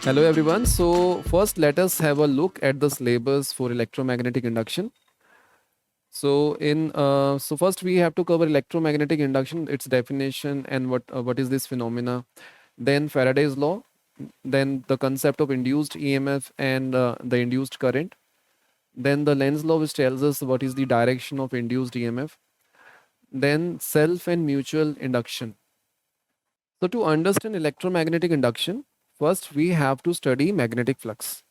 Hello everyone. So first let us have a look at the syllabus for electromagnetic induction. So first we have to cover electromagnetic induction, its definition and what is this phenomena. Then Faraday's law, then the concept of induced EMF and the induced current. Then the Lenz law, which tells us what is the direction of induced EMF. Then self and mutual induction. So to understand electromagnetic induction, first we have to study magnetic flux.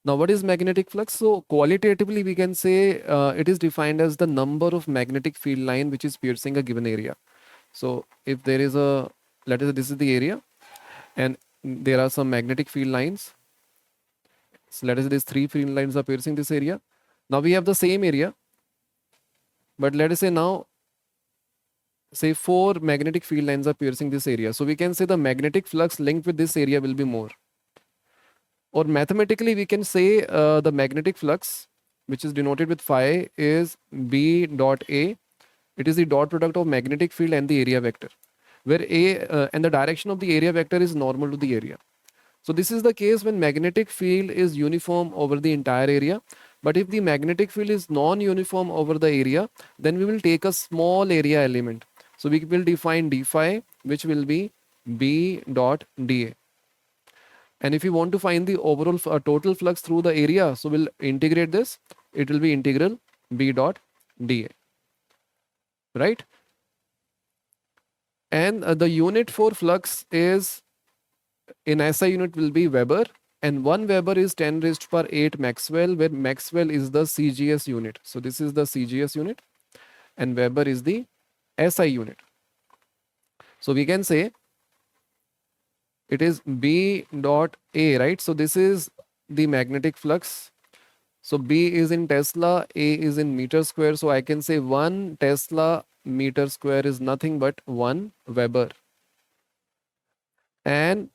Now, what is magnetic flux? So, qualitatively, we can say it is defined as the number of magnetic field line which is piercing a given area. So, if there is a, let us say this is the area, and there are some magnetic field lines. So, let us say these three field lines are piercing this area. Now, we have the same area, but let us say now, say four magnetic field lines are piercing this area. So, we can say the magnetic flux linked with this area will be more. Or mathematically, we can say the magnetic flux, which is denoted with phi, is B dot A. It is the dot product of magnetic field and the area vector, where A and the direction of the area vector is normal to the area. So this is the case when magnetic field is uniform over the entire area. But if the magnetic field is non-uniform over the area, then we will take a small area element. So we will define d phi, which will be B dot dA. And if you want to find the overall total flux through the area, so we'll integrate this. It will be integral B dot dA, right? And the unit for flux is, in SI unit will be Weber, and 1 Weber is 10 raised to power 8 Maxwell, where Maxwell is the CGS unit. So this is the CGS unit, and Weber is the SI unit. So we can say it is B dot A, right? So this is the magnetic flux. So B is in Tesla, A is in meter square. So I can say 1 Tesla meter square is nothing but 1 Weber. And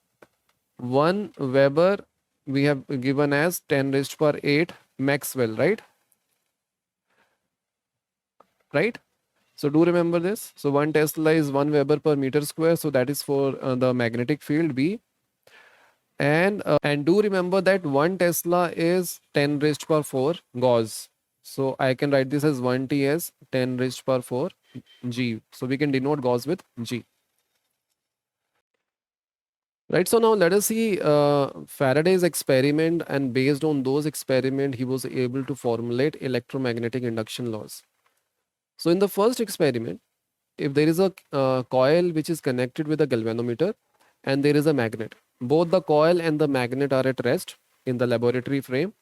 1 Weber we have given as 10 raised to power 8 Maxwell, right? Right? So do remember this. So 1 Tesla is 1 Weber per meter square. So that is for the magnetic field B. And do remember that 1 Tesla is 10 raised to power 4 Gauss. So I can write this as 1T as 10 raised to power 4 G. So we can denote Gauss with G. Right, so now let us see Faraday's experiment, and based on those experiments, he was able to formulate electromagnetic induction laws. So in the first experiment, if there is a coil which is connected with a galvanometer and there is a magnet, both the coil and the magnet are at rest in the laboratory frame.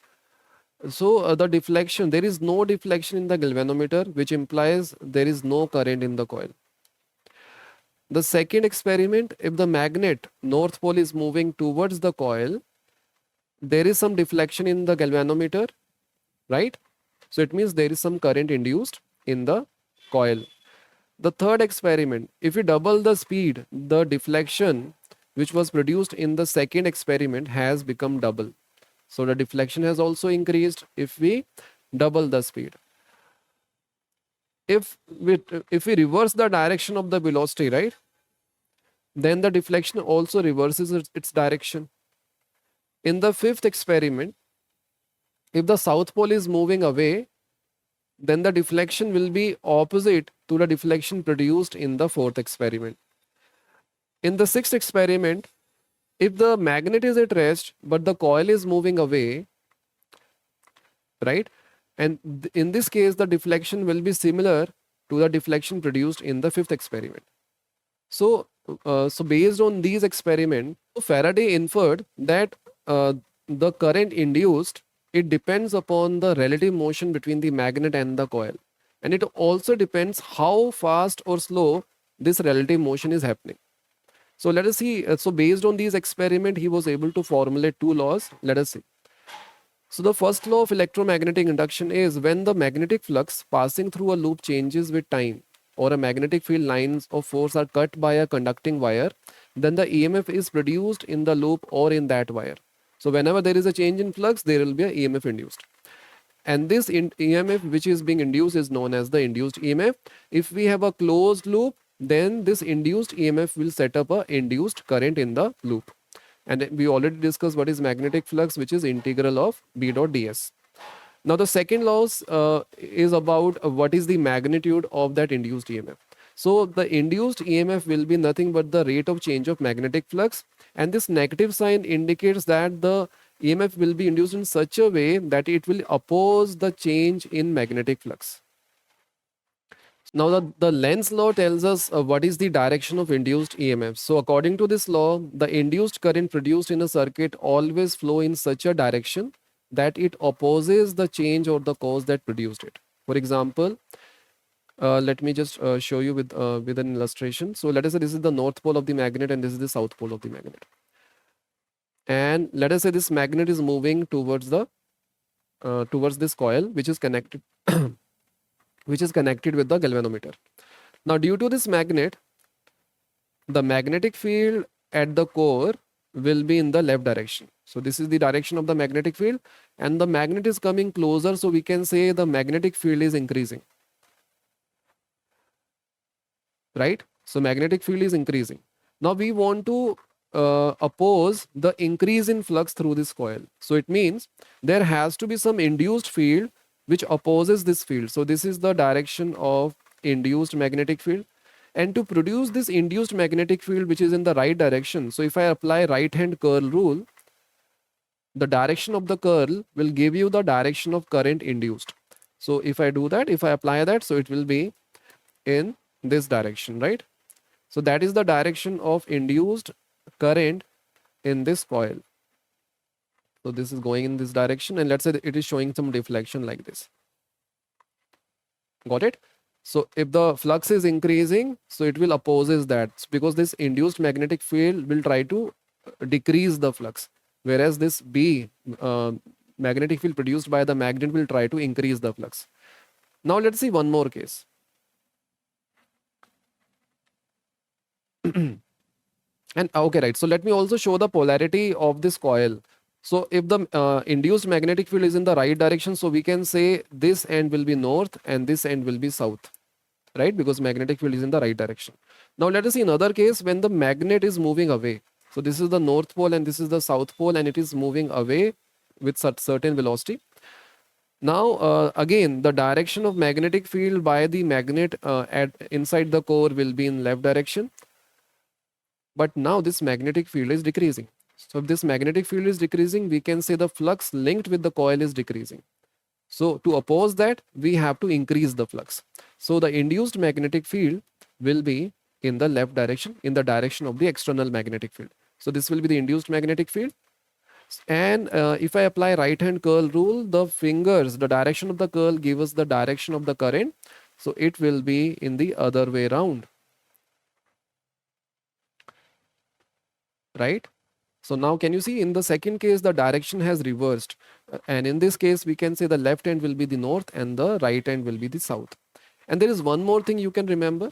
So the deflection, there is no deflection in the galvanometer, which implies there is no current in the coil. The second experiment, if the magnet north pole is moving towards the coil, there is some deflection in the galvanometer, right? So it means there is some current induced in the coil. The third experiment, if we double the speed, the deflection which was produced in the second experiment has become double. So the deflection has also increased if we double the speed. If we reverse the direction of the velocity, right, then the deflection also reverses its direction. In the fifth experiment, if the south pole is moving away, then the deflection will be opposite to the deflection produced in the fourth experiment. In the sixth experiment, if the magnet is at rest but the coil is moving away, right, and in this case the deflection will be similar to the deflection produced in the fifth experiment. So based on these experiments, Faraday inferred that the current induced, it depends upon the relative motion between the magnet and the coil, and it also depends how fast or slow this relative motion is happening. So let us see. So based on these experiments, he was able to formulate two laws. Let us see. So the first law of electromagnetic induction is when the magnetic flux passing through a loop changes with time, or a magnetic field lines of force are cut by a conducting wire, then the EMF is produced in the loop or in that wire. So whenever there is a change in flux, there will be a EMF induced. And this EMF which is being induced is known as the induced EMF. If we have a closed loop, then this induced EMF will set up a induced current in the loop. And we already discussed what is magnetic flux, which is integral of B dot ds. Now the second law is about what is the magnitude of that induced EMF. So the induced EMF will be nothing but the rate of change of magnetic flux, and this negative sign indicates that the EMF will be induced in such a way that it will oppose the change in magnetic flux. Now the Lenz law tells us what is the direction of induced EMF. So according to this law, the induced current produced in a circuit always flow in such a direction that it opposes the change or the cause that produced it. For example, let me just show you with an illustration. So let us say this is the north pole of the magnet and this is the south pole of the magnet. And let us say this magnet is moving towards this coil, which is connected with the galvanometer. Now, due to this magnet, the magnetic field at the core will be in the left direction. So this is the direction of the magnetic field, and the magnet is coming closer, so we can say the magnetic field is increasing, right? So magnetic field is increasing. Now we want to oppose the increase in flux through this coil. So it means there has to be some induced field which opposes this field. So this is the direction of induced magnetic field. And to produce this induced magnetic field which is in the right direction, so if I apply right hand curl rule, the direction of the curl will give you the direction of current induced. So if I do that, if I apply that, so it will be in this direction, right? So that is the direction of induced current in this coil. So this is going in this direction, and let's say that it is showing some deflection like this. Got it? So if the flux is increasing, so it will opposes that, because this induced magnetic field will try to decrease the flux, whereas this magnetic field produced by the magnet will try to increase the flux. Now let's see one more case. And okay, right. So let me also show the polarity of this coil. So if the induced magnetic field is in the right direction, so we can say this end will be north and this end will be south, right? Because magnetic field is in the right direction. Now let us see another case when the magnet is moving away. So this is the north pole and this is the south pole, and it is moving away with certain velocity. Now again, the direction of magnetic field by the magnet inside the core will be in left direction. But now this magnetic field is decreasing. So if this magnetic field is decreasing, we can say the flux linked with the coil is decreasing. So to oppose that, we have to increase the flux. So the induced magnetic field will be in the left direction, in the direction of the external magnetic field. So this will be the induced magnetic field. And if I apply right hand curl rule, the fingers, the direction of the curl give us the direction of the current. So it will be in the other way around. Right? So now can you see in the second case, the direction has reversed. And in this case, we can say the left end will be the north and the right end will be the south. And there is one more thing you can remember.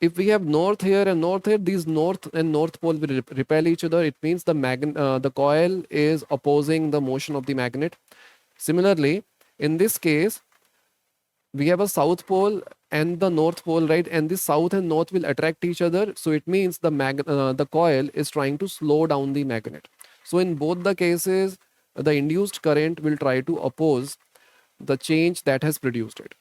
If we have north here and north here, these north and north pole will repel each other. It means the coil is opposing the motion of the magnet. Similarly, in this case, we have a south pole and the north pole, right? And the south and north will attract each other. So it means the coil is trying to slow down the magnet. So in both the cases, the induced current will try to oppose the change that has produced it.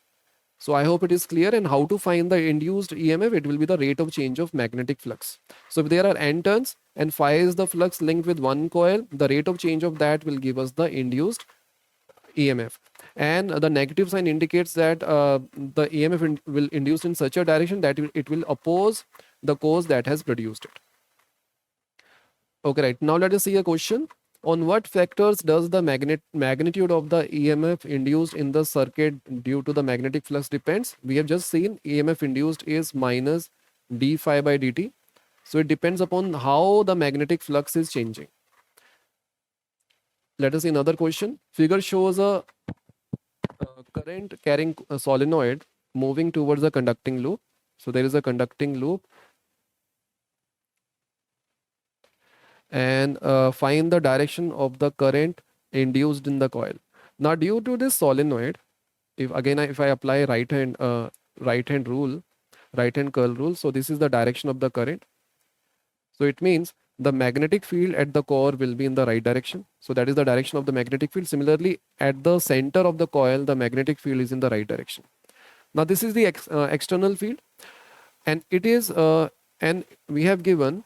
So I hope it is clear. And how to find the induced EMF? It will be the rate of change of magnetic flux. So if there are n turns and phi is the flux linked with one coil, the rate of change of that will give us the induced EMF. And the negative sign indicates that the EMF will induce in such a direction that it will oppose the cause that has produced it. Okay, right. Now let us see a question. On what factors does the magnitude of the EMF induced in the circuit due to the magnetic flux depends? We have just seen EMF induced is minus d phi by dt. So it depends upon how the magnetic flux is changing. Let us see another question. Figure shows a current carrying a solenoid moving towards a conducting loop. So there is a conducting loop, and find the direction of the current induced in the coil. Now due to this solenoid, if I apply right hand curl rule, so this is the direction of the current. So it means the magnetic field at the core will be in the right direction. So that is the direction of the magnetic field. Similarly, at the center of the coil, the magnetic field is in the right direction. Now this is the external field, and it is and we have given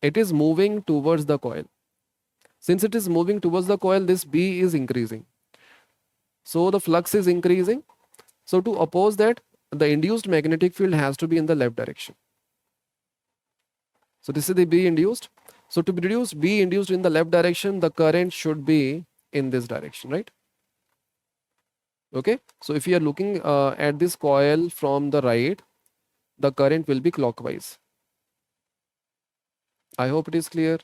it is moving towards the coil. Since it is moving towards the coil, this B is increasing. So the flux is increasing. So to oppose that, the induced magnetic field has to be in the left direction. So this is the B induced. So to produce B induced in the left direction, the current should be in this direction, right? Okay. So if you are looking at this coil from the right, the current will be clockwise. I hope it is clear.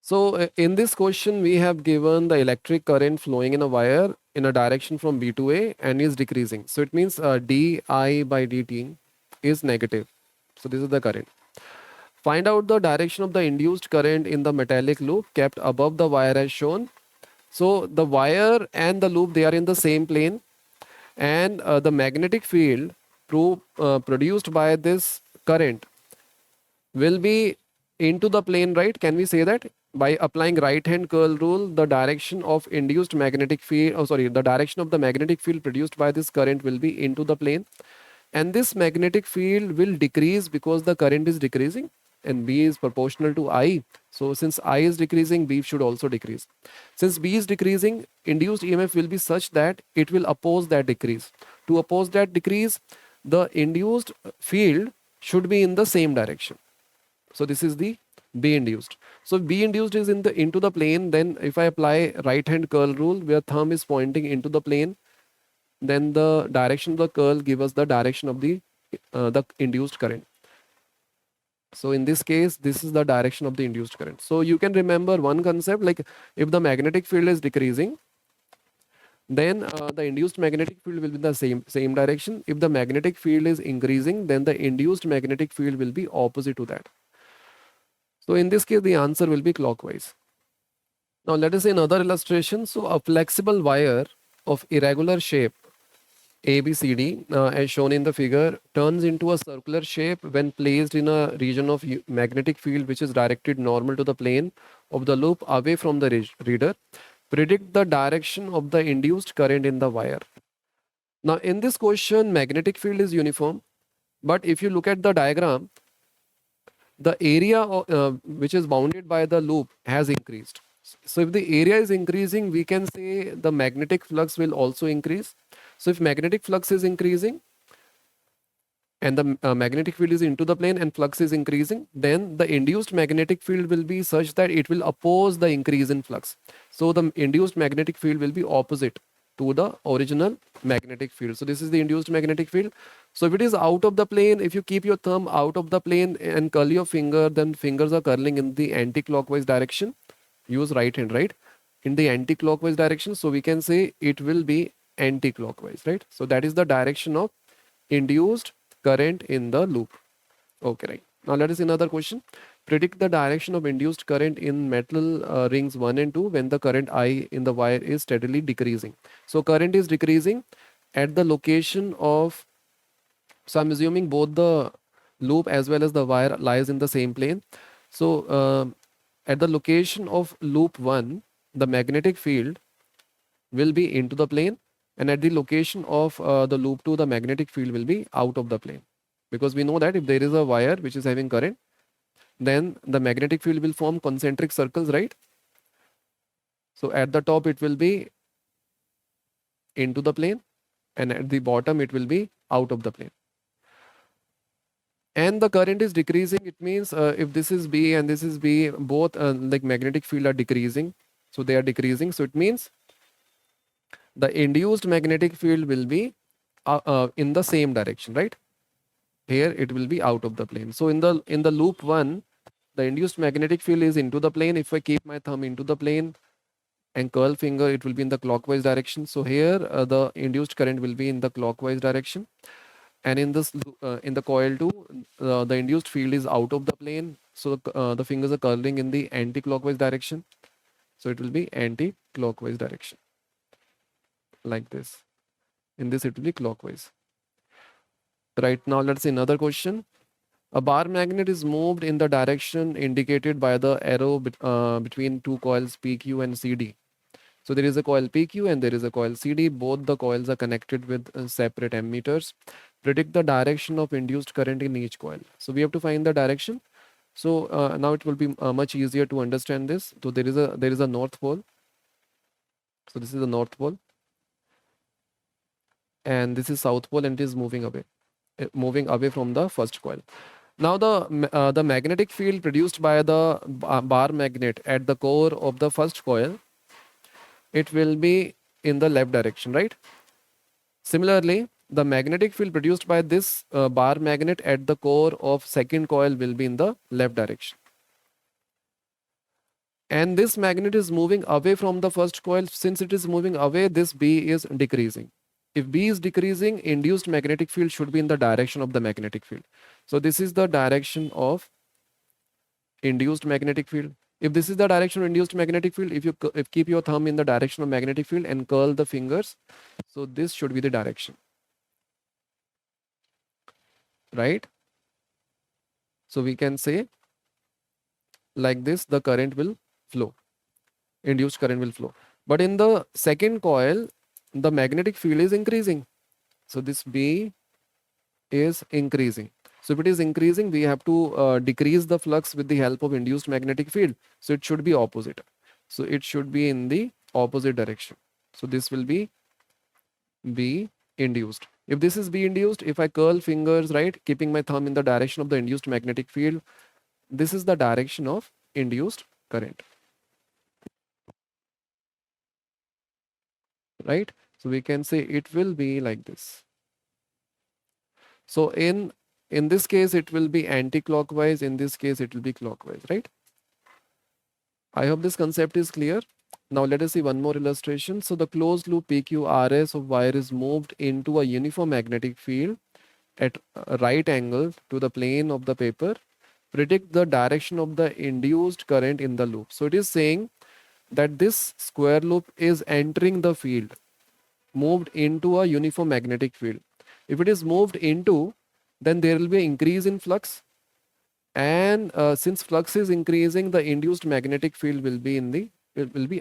So in this question, we have given the electric current flowing in a wire in a direction from B to A and is decreasing. So it means di by dt is negative. So this is the current. Find out the direction of the induced current in the metallic loop kept above the wire as shown. So the wire and the loop, they are in the same plane, and the magnetic field produced by this current will be into the plane, right? Can we say that? By applying right hand curl rule, the direction of induced magnetic field, the direction of the magnetic field produced by this current will be into the plane. And this magnetic field will decrease because the current is decreasing and B is proportional to I. So since I is decreasing, B should also decrease. Since B is decreasing, induced EMF will be such that it will oppose that decrease. To oppose that decrease, the induced field should be in the same direction. So this is the B induced. So if B induced is into the plane, then if I apply right hand curl rule where thumb is pointing into the plane, then the direction of the curl gives us the direction of the induced current. So in this case, this is the direction of the induced current. So you can remember one concept, like if the magnetic field is decreasing, then the induced magnetic field will be in the same direction. If the magnetic field is increasing, then the induced magnetic field will be opposite to that. So in this case, the answer will be clockwise. Now let us say another illustration. So a flexible wire of irregular shape ABCD, as shown in the figure, turns into a circular shape when placed in a region of magnetic field which is directed normal to the plane of the loop away from the reader. Predict the direction of the induced current in the wire. Now in this question, magnetic field is uniform, but if you look at the diagram, the area which is bounded by the loop has increased. So if the area is increasing, we can say the magnetic flux will also increase. So if magnetic flux is increasing and the magnetic field is into the plane and flux is increasing, then the induced magnetic field will be such that it will oppose the increase in flux. So the induced magnetic field will be opposite to the original magnetic field. So this is the induced magnetic field. So if it is out of the plane, if you keep your thumb out of the plane and curl your finger, then fingers are curling in the anti-clockwise direction. Use right hand, right? In the anti-clockwise direction. So we can say it will be anti-clockwise, right? So that is the direction of induced current in the loop. Okay, right. Now let us see another question. Predict the direction of induced current in metal rings 1 and 2 when the current I in the wire is steadily decreasing. So current is decreasing at the location of, so I'm assuming both the loop as well as the wire lies in the same plane. So at the location of loop 1, the magnetic field will be into the plane, and at the location of the loop 2, the magnetic field will be out of the plane. Because we know that if there is a wire which is having current, then the magnetic field will form concentric circles, right? So at the top it will be into the plane, and at the bottom it will be out of the plane. And the current is decreasing. It means if this is B and this is B, both like magnetic field are decreasing. So they are decreasing. So it means the induced magnetic field will be in the same direction, right? Here it will be out of the plane. So in the loop 1, the induced magnetic field is into the plane. If I keep my thumb into the plane and curl finger, it will be in the clockwise direction. So here the induced current will be in the clockwise direction. And in this in the coil 2, the induced field is out of the plane. So the fingers are curling in the anti-clockwise direction. So it will be anti-clockwise direction, like this. In this it will be clockwise. Right, now let's see another question. A bar magnet is moved in the direction indicated by the arrow between two coils PQ and CD. So there is a coil PQ and there is a coil CD. Both the coils are connected with separate ammeters. Predict the direction of induced current in each coil. So we have to find the direction. So now it will be much easier to understand this. So there is a north pole. So this is the north pole, and this is south pole, and it is moving away from the first coil. Now the magnetic field produced by the bar magnet at the core of the first coil, it will be in the left direction, right? Similarly, the magnetic field produced by this bar magnet at the core of second coil will be in the left direction. And this magnet is moving away from the first coil. Since it is moving away, this B is decreasing. If B is decreasing, induced magnetic field should be in the direction of the magnetic field. So this is the direction of induced magnetic field. If this is the direction of induced magnetic field, if you keep your thumb in the direction of magnetic field and curl the fingers, so this should be the direction, right? So we can say like this, the current will flow, induced current will flow. But in the second coil, the magnetic field is increasing. So this B is increasing. So if it is increasing, we have to decrease the flux with the help of induced magnetic field. So it should be opposite. So it should be in the opposite direction. So this will be B induced. If this is B induced, if I curl fingers, right, keeping my thumb in the direction of the induced magnetic field, this is the direction of induced current, right? So we can say it will be like this. So in this case, it will be anti-clockwise. In this case, it will be clockwise, right? I hope this concept is clear. Now let us see one more illustration. So the closed loop PQRS of wire is moved into a uniform magnetic field at a right angle to the plane of the paper. Predict the direction of the induced current in the loop. So it is saying that this square loop is entering the field, moved into a uniform magnetic field. If it is moved into, then there will be an increase in flux, and since flux is increasing, the induced magnetic field will be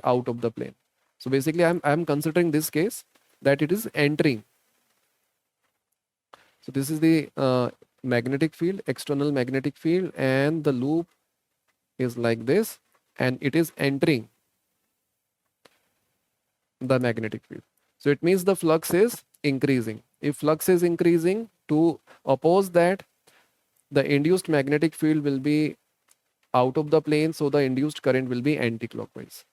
out of the plane. So basically I'm considering this case that it is entering. So this is the magnetic field, external magnetic field, and the loop is like this, and it is entering the magnetic field. So it means the flux is increasing. If flux is increasing, to oppose that, the induced magnetic field will be out of the plane, so the induced current will be anti-clockwise.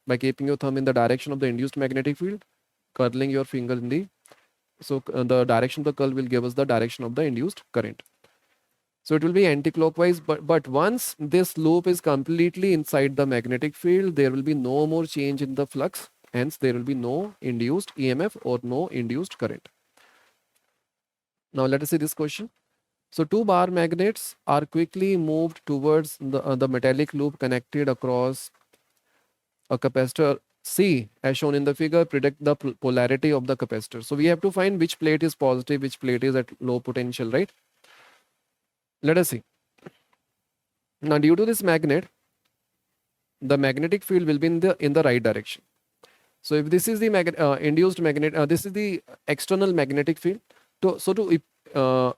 By keeping your thumb in the direction of the induced magnetic field, curling your finger in the, so the direction of the curl will give us the direction of the induced current. So it will be anti-clockwise, but once this loop is completely inside the magnetic field, there will be no more change in the flux. Hence, there will be no induced EMF or no induced current. Now let us see this question. So two bar magnets are quickly moved towards the metallic loop connected across a capacitor C as shown in the figure. Predict the polarity of the capacitor. So we have to find which plate is positive, which plate is at low potential, right? Let us see. Now due to this magnet, the magnetic field will be in the right direction. So if this is the induced magnet, this is the external magnetic field. To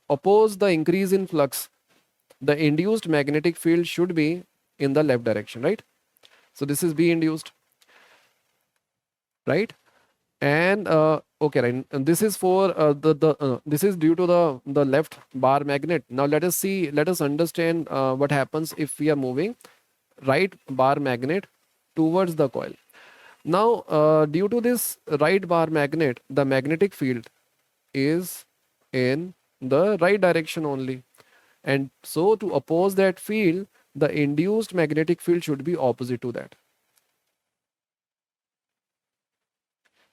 oppose the increase in flux, the induced magnetic field should be in the left direction, right? So this is B induced, right? And okay, right. And this is for this is due to the left bar magnet. Now let us understand what happens if we are moving right bar magnet towards the coil. Now due to this right bar magnet, the magnetic field is in the right direction only, and so to oppose that field, the induced magnetic field should be opposite to that.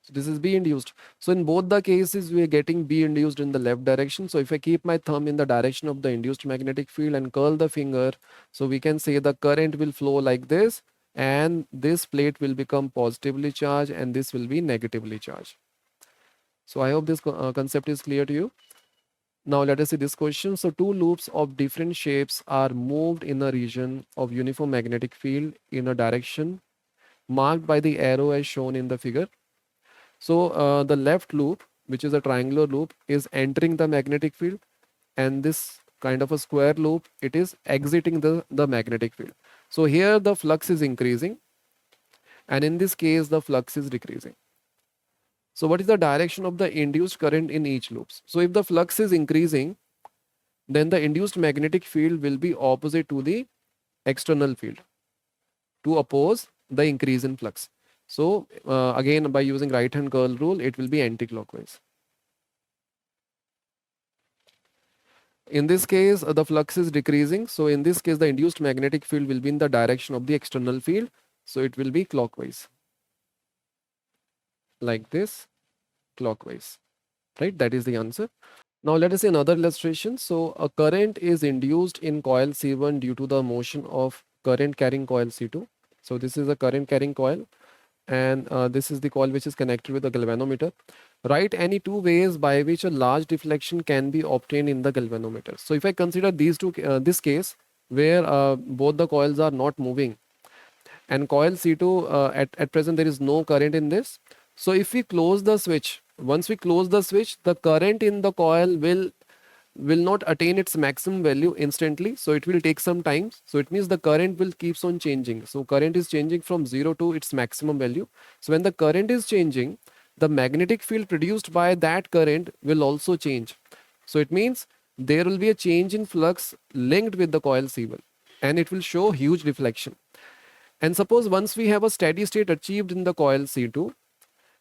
So this is B induced. So in both the cases, we are getting B induced in the left direction. So if I keep my thumb in the direction of the induced magnetic field and curl the finger, so we can say the current will flow like this, and this plate will become positively charged and this will be negatively charged. So I hope this concept is clear to you. Now let us see this question. So two loops of different shapes are moved in a region of uniform magnetic field in a direction marked by the arrow as shown in the figure. So the left loop, which is a triangular loop, is entering the magnetic field, and this kind of a square loop, it is exiting the magnetic field. So here the flux is increasing, and in this case the flux is decreasing. So what is the direction of the induced current in each loop? So if the flux is increasing, then the induced magnetic field will be opposite to the external field to oppose the increase in flux. So again, by using right hand curl rule, it will be anti-clockwise. In this case, the flux is decreasing. So in this case, the induced magnetic field will be in the direction of the external field. So it will be clockwise, like this, clockwise, right? That is the answer. Now let us see another illustration. So a current is induced in coil C1 due to the motion of current carrying coil C2. So this is a current carrying coil, and this is the coil which is connected with the galvanometer. Write any two ways by which a large deflection can be obtained in the galvanometer. So if I consider these two, this case where both the coils are not moving, and coil C2 at present there is no current in this. So if we close the switch, once we close the switch, the current in the coil will not attain its maximum value instantly. So it will take some time. So it means the current will keeps on changing. So current is changing from 0 to its maximum value. So when the current is changing, the magnetic field produced by that current will also change. So it means there will be a change in flux linked with the coil C1, and it will show huge reflection. And suppose once we have a steady state achieved in the coil C2,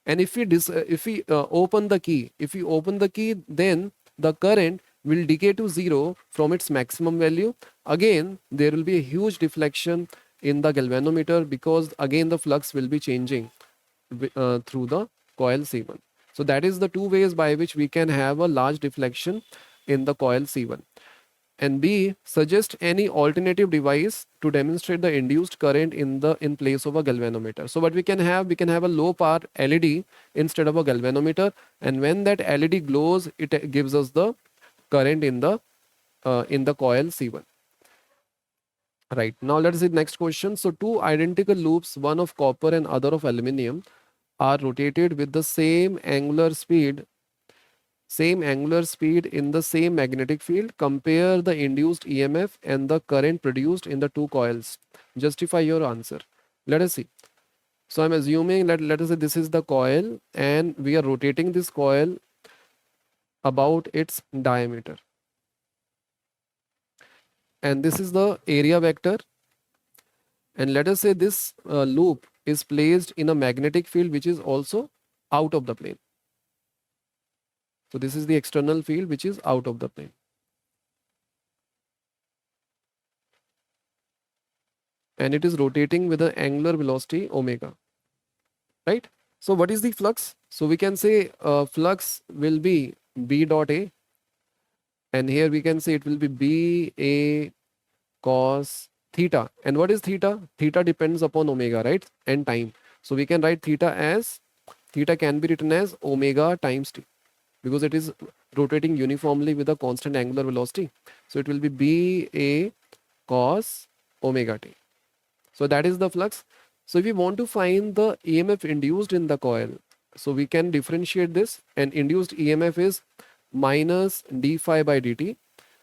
and if we open the key, then the current will decay to 0 from its maximum value. Again, there will be a huge deflection in the galvanometer, because again the flux will be changing through the coil C1. So that is the two ways by which we can have a large deflection in the coil C1. And B, suggest any alternative device to demonstrate the induced current in place of a galvanometer. So what we can have a low power LED instead of a galvanometer, and when that LED glows, it gives us the current in the coil C1. Right, now let's see the next question. So two identical loops, one of copper and other of aluminum, are rotated with the same angular speed in the same magnetic field. Compare the induced EMF and the current produced in the two coils. Justify your answer. Let us see. So I'm assuming let us say this is the coil, and we are rotating this coil about its diameter. And this is the area vector. And let us say this loop is placed in a magnetic field which is also out of the plane. So this is the external field which is out of the plane. And it is rotating with an angular velocity omega, right? So what is the flux? So we can say flux will be B dot A, and here we can say it will be B A cos theta. And what is theta? Theta depends upon omega, right? And time. So we can write theta can be written as omega times t, because it is rotating uniformly with a constant angular velocity. So it will be B A cos omega t. So that is the flux. So if we want to find the EMF induced in the coil, so we can differentiate this, and induced EMF is minus d phi by dt.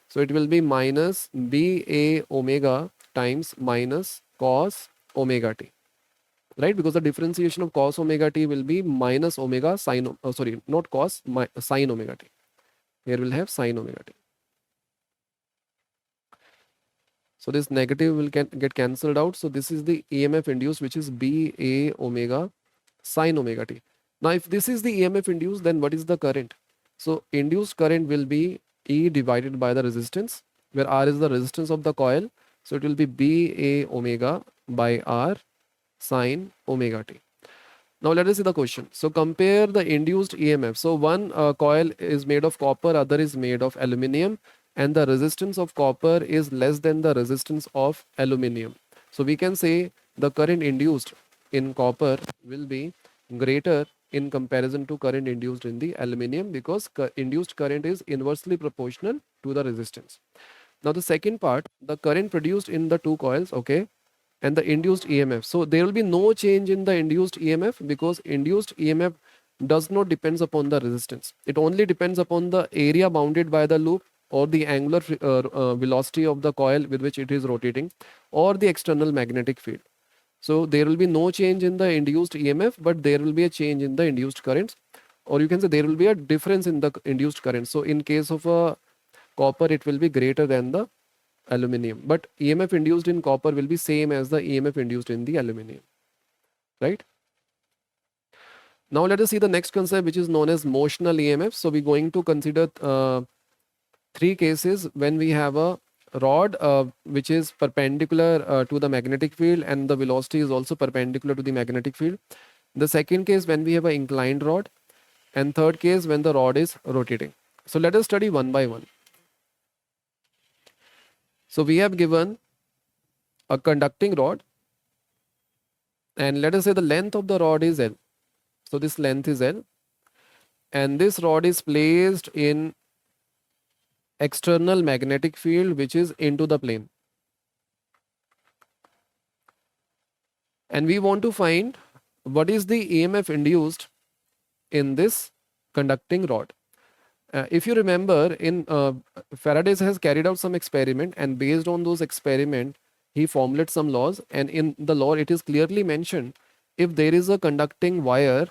So it will be minus B A omega times minus cos omega t, right? Because the differentiation of cos omega t will be minus omega sine, not cos, sine omega t. Here we'll have sine omega t. So this negative will get cancelled out. So this is the EMF induced, which is B A omega sine omega t. Now if this is the EMF induced, then what is the current? So induced current will be E divided by the resistance, where R is the resistance of the coil. So it will be B A omega by R sine omega t. Now let us see the question. So compare the induced EMF. So one coil is made of copper, other is made of aluminium, and the resistance of copper is less than the resistance of aluminium. So we can say the current induced in copper will be greater in comparison to current induced in the aluminum, because induced current is inversely proportional to the resistance. Now the second part, the current produced in the two coils, okay, and the induced EMF. So there will be no change in the induced EMF, because induced EMF does not depends upon the resistance. It only depends upon the area bounded by the loop, or the angular velocity of the coil with which it is rotating, or the external magnetic field. So there will be no change in the induced EMF, but there will be a change in the induced currents, or you can say there will be a difference in the induced current. So in case of a copper, it will be greater than the aluminum, but EMF induced in copper will be same as the EMF induced in the aluminum, right? Now let us see the next concept, which is known as motional EMF. So we're going to consider three cases when we have a rod which is perpendicular to the magnetic field, and the velocity is also perpendicular to the magnetic field. The second case when we have an inclined rod, and third case when the rod is rotating. So let us study one by one. So we have given a conducting rod, and let us say the length of the rod is L. So this length is L, and this rod is placed in external magnetic field which is into the plane. And we want to find what is the EMF induced in this conducting rod. If you remember, in Faraday has carried out some experiment, and based on those experiment, he formulated some laws, and in the law it is clearly mentioned, if there is a conducting wire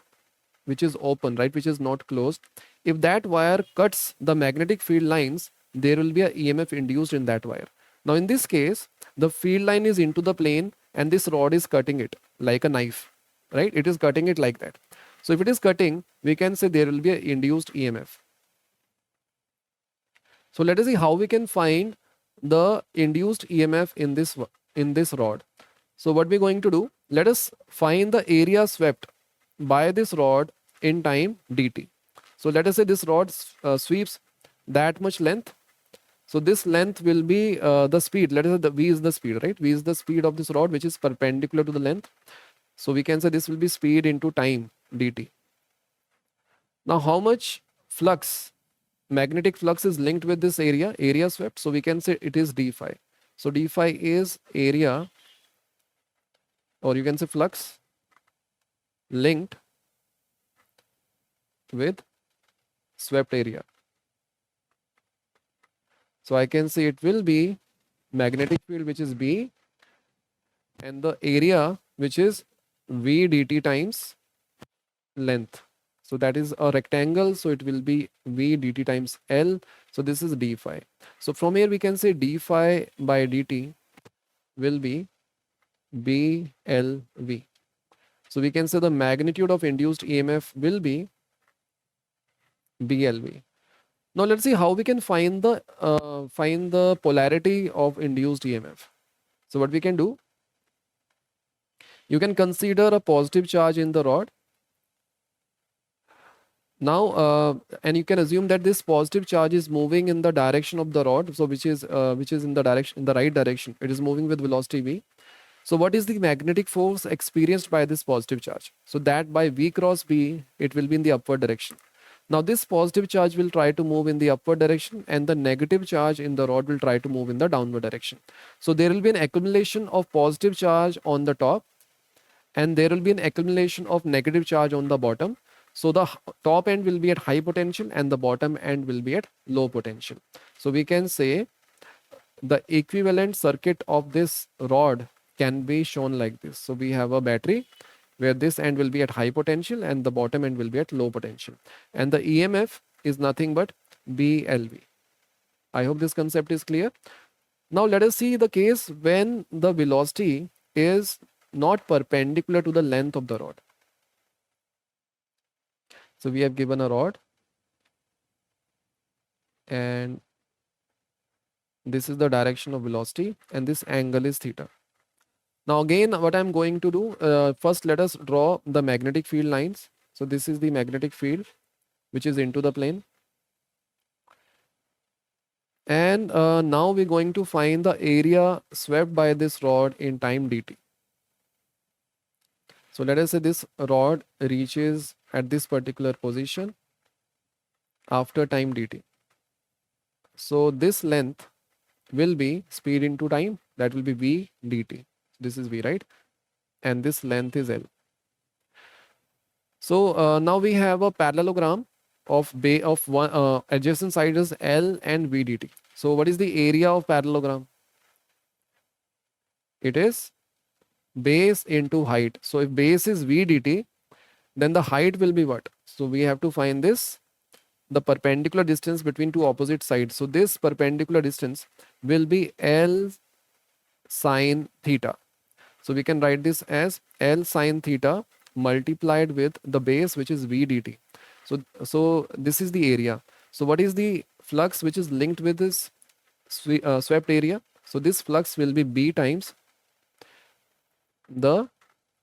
which is open, right, which is not closed, if that wire cuts the magnetic field lines, there will be a EMF induced in that wire. Now in this case, the field line is into the plane, and this rod is cutting it like a knife, right? It is cutting it like that. So if it is cutting, we can say there will be an induced EMF. So let us see how we can find the induced EMF in this rod. So what we're going to do, let us find the area swept by this rod in time dt. So let us say this rod sweeps that much length. So this length will be the speed. Let us say the v is the speed, right? V is the speed of this rod, which is perpendicular to the length. So we can say this will be speed into time dt. Now how much flux, magnetic flux, is linked with this area swept? So we can say it is d phi. So d phi is area, or you can say flux linked with swept area. So I can say it will be magnetic field, which is B, and the area, which is V dt times length. So that is a rectangle, so it will be V dt times L. So this is d phi. So from here we can say d phi by dt will be BLV. So we can say the magnitude of induced EMF will be BLV. Now let's see how we can find the polarity of induced EMF. So what we can do, you can consider a positive charge in the rod. Now and you can assume that this positive charge is moving in the direction of the rod, so which is in the right direction. It is moving with velocity v. So what is the magnetic force experienced by this positive charge? So that by v cross b, it will be in the upward direction. Now this positive charge will try to move in the upward direction, and the negative charge in the rod will try to move in the downward direction. So there will be an accumulation of positive charge on the top, and there will be an accumulation of negative charge on the bottom. So the top end will be at high potential, and the bottom end will be at low potential. So we can say the equivalent circuit of this rod can be shown like this. So we have a battery where this end will be at high potential and the bottom end will be at low potential. And the EMF is nothing but BLV. I hope this concept is clear. Now let us see the case when the velocity is not perpendicular to the length of the rod. So we have given a rod, and this is the direction of velocity, and this angle is theta. Now again, what I'm going to do, first let us draw the magnetic field lines. So this is the magnetic field which is into the plane. And now we're going to find the area swept by this rod in time dt. So let us say this rod reaches at this particular position after time dt. So this length will be speed into time, that will be v dt. This is v, right? And this length is L. So now we have a parallelogram of one adjacent side is L and v dt. So what is the area of parallelogram? It is base into height. So if base is v dt, then the height will be what? So we have to find this, the perpendicular distance between two opposite sides. So this perpendicular distance will be L sine theta. So we can write this as L sine theta multiplied with the base, which is v dt. So this is the area. So what is the flux which is linked with this swept area? So this flux will be B times the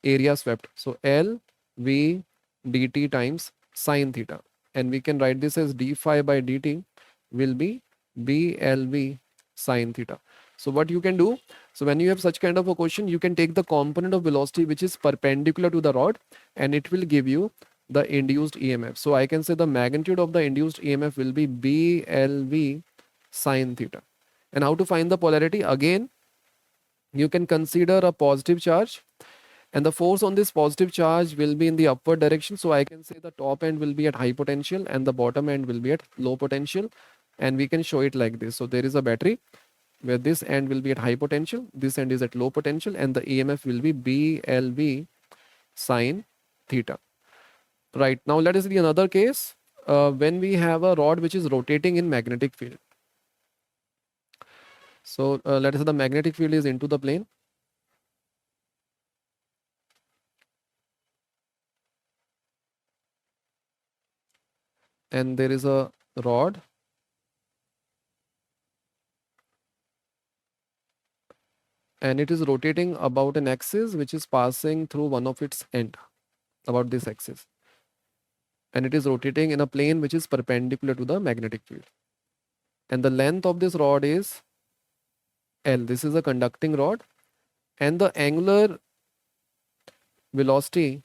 area swept. So L v dt times sine theta. And we can write this as d phi by dt will be BLV sine theta. So what you can do, so when you have such kind of a question, you can take the component of velocity which is perpendicular to the rod, and it will give you the induced EMF. So I can say the magnitude of the induced EMF will be BLV sine theta. And how to find the polarity? Again, you can consider a positive charge, and the force on this positive charge will be in the upward direction. So I can say the top end will be at high potential and the bottom end will be at low potential, and we can show it like this. So there is a battery where this end will be at high potential, this end is at low potential, and the EMF will be BLV sine theta. Right, now let us see another case when we have a rod which is rotating in magnetic field. So let us say the magnetic field is into the plane. And there is a rod and it is rotating about an axis which is passing through one of its end, about this axis. And it is rotating in a plane which is perpendicular to the magnetic field. And the length of this rod is L. This is a conducting rod, and the angular velocity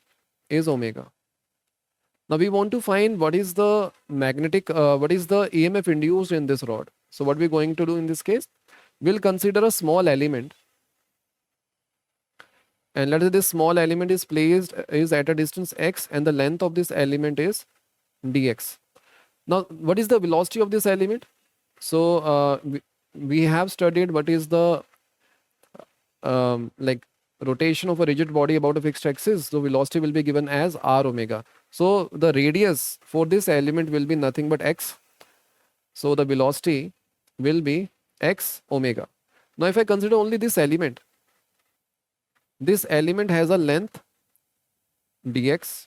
is omega. Now we want to find what is the what is the EMF induced in this rod. So what we're going to do in this case, we'll consider a small element. And let us say this small element is is at a distance x, and the length of this element is dx. Now, what is the velocity of this element? So we have studied what is the like rotation of a rigid body about a fixed axis. So velocity will be given as r omega. So the radius for this element will be nothing but x. So the velocity will be x omega. Now if I consider only this element has a length dx,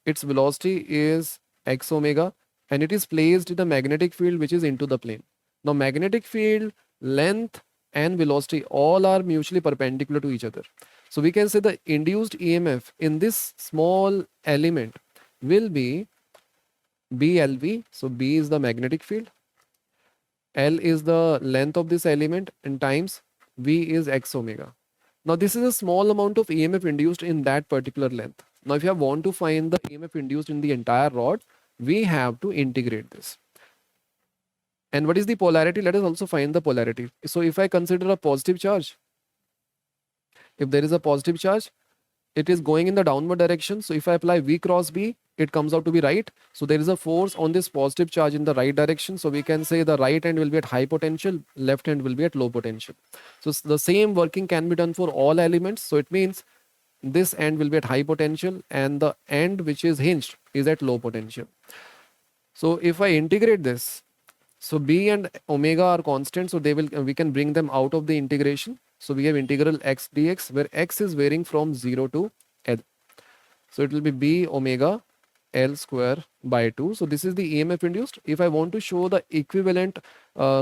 its velocity is x omega, and it is placed in a magnetic field which is into the plane. Now magnetic field, length and velocity all are mutually perpendicular to each other. So we can say the induced EMF in this small element will be BLV. So B is the magnetic field, L is the length of this element, and times V is x omega. Now this is a small amount of EMF induced in that particular length. Now if you want to find the EMF induced in the entire rod, we have to integrate this. And what is the polarity? Let us also find the polarity. So if I consider a positive charge, if there is a positive charge, it is going in the downward direction. So if I apply V cross B, it comes out to be right. So there is a force on this positive charge in the right direction. So we can say the right end will be at high potential, left end will be at low potential. So the same working can be done for all elements. So it means this end will be at high potential and the end which is hinged is at low potential. So if I integrate this, so B and omega are constant, so we can bring them out of the integration. So we have integral x dx, where x is varying from 0 to L. So it will be B omega L square by 2. So this is the EMF induced. If I want to show the equivalent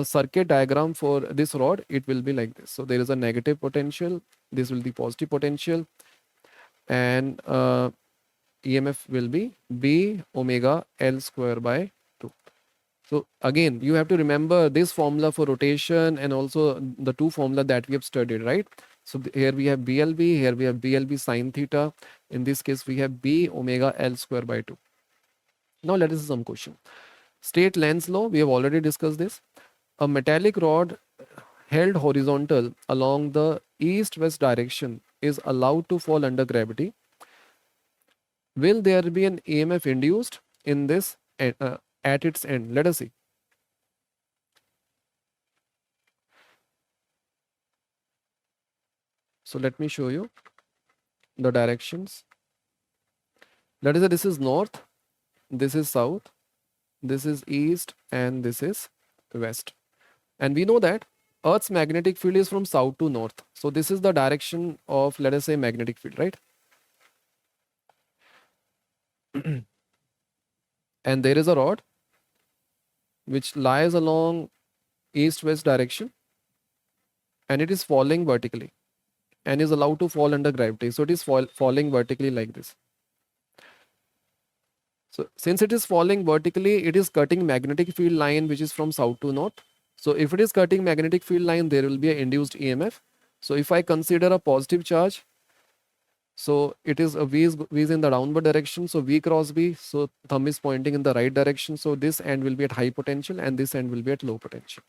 circuit diagram for this rod, it will be like this. So there is a negative potential, this will be positive potential, and EMF will be B omega L square by 2. So again, you have to remember this formula for rotation and also the two formula that we have studied, right? So here we have BLB, here we have BLB sine theta. In this case, we have B omega L square by 2. Now let us see some question. State Lenz's law, we have already discussed this. A metallic rod held horizontal along the east-west direction is allowed to fall under gravity. Will there be an EMF induced in this at its end? Let us see. So let me show you the directions. Let us say this is north, this is south, this is east, and this is west. And we know that Earth's magnetic field is from south to north. So this is the direction of, let us say, magnetic field, right? And there is a rod which lies along east-west direction, and it is falling vertically and is allowed to fall under gravity. So it is falling vertically like this. So since it is falling vertically, it is cutting magnetic field line which is from south to north. So if it is cutting magnetic field line, there will be an induced EMF. So if I consider a positive charge, so it is a V is in the downward direction. So V cross B. So thumb is pointing in the right direction. So this end will be at high potential and this end will be at low potential.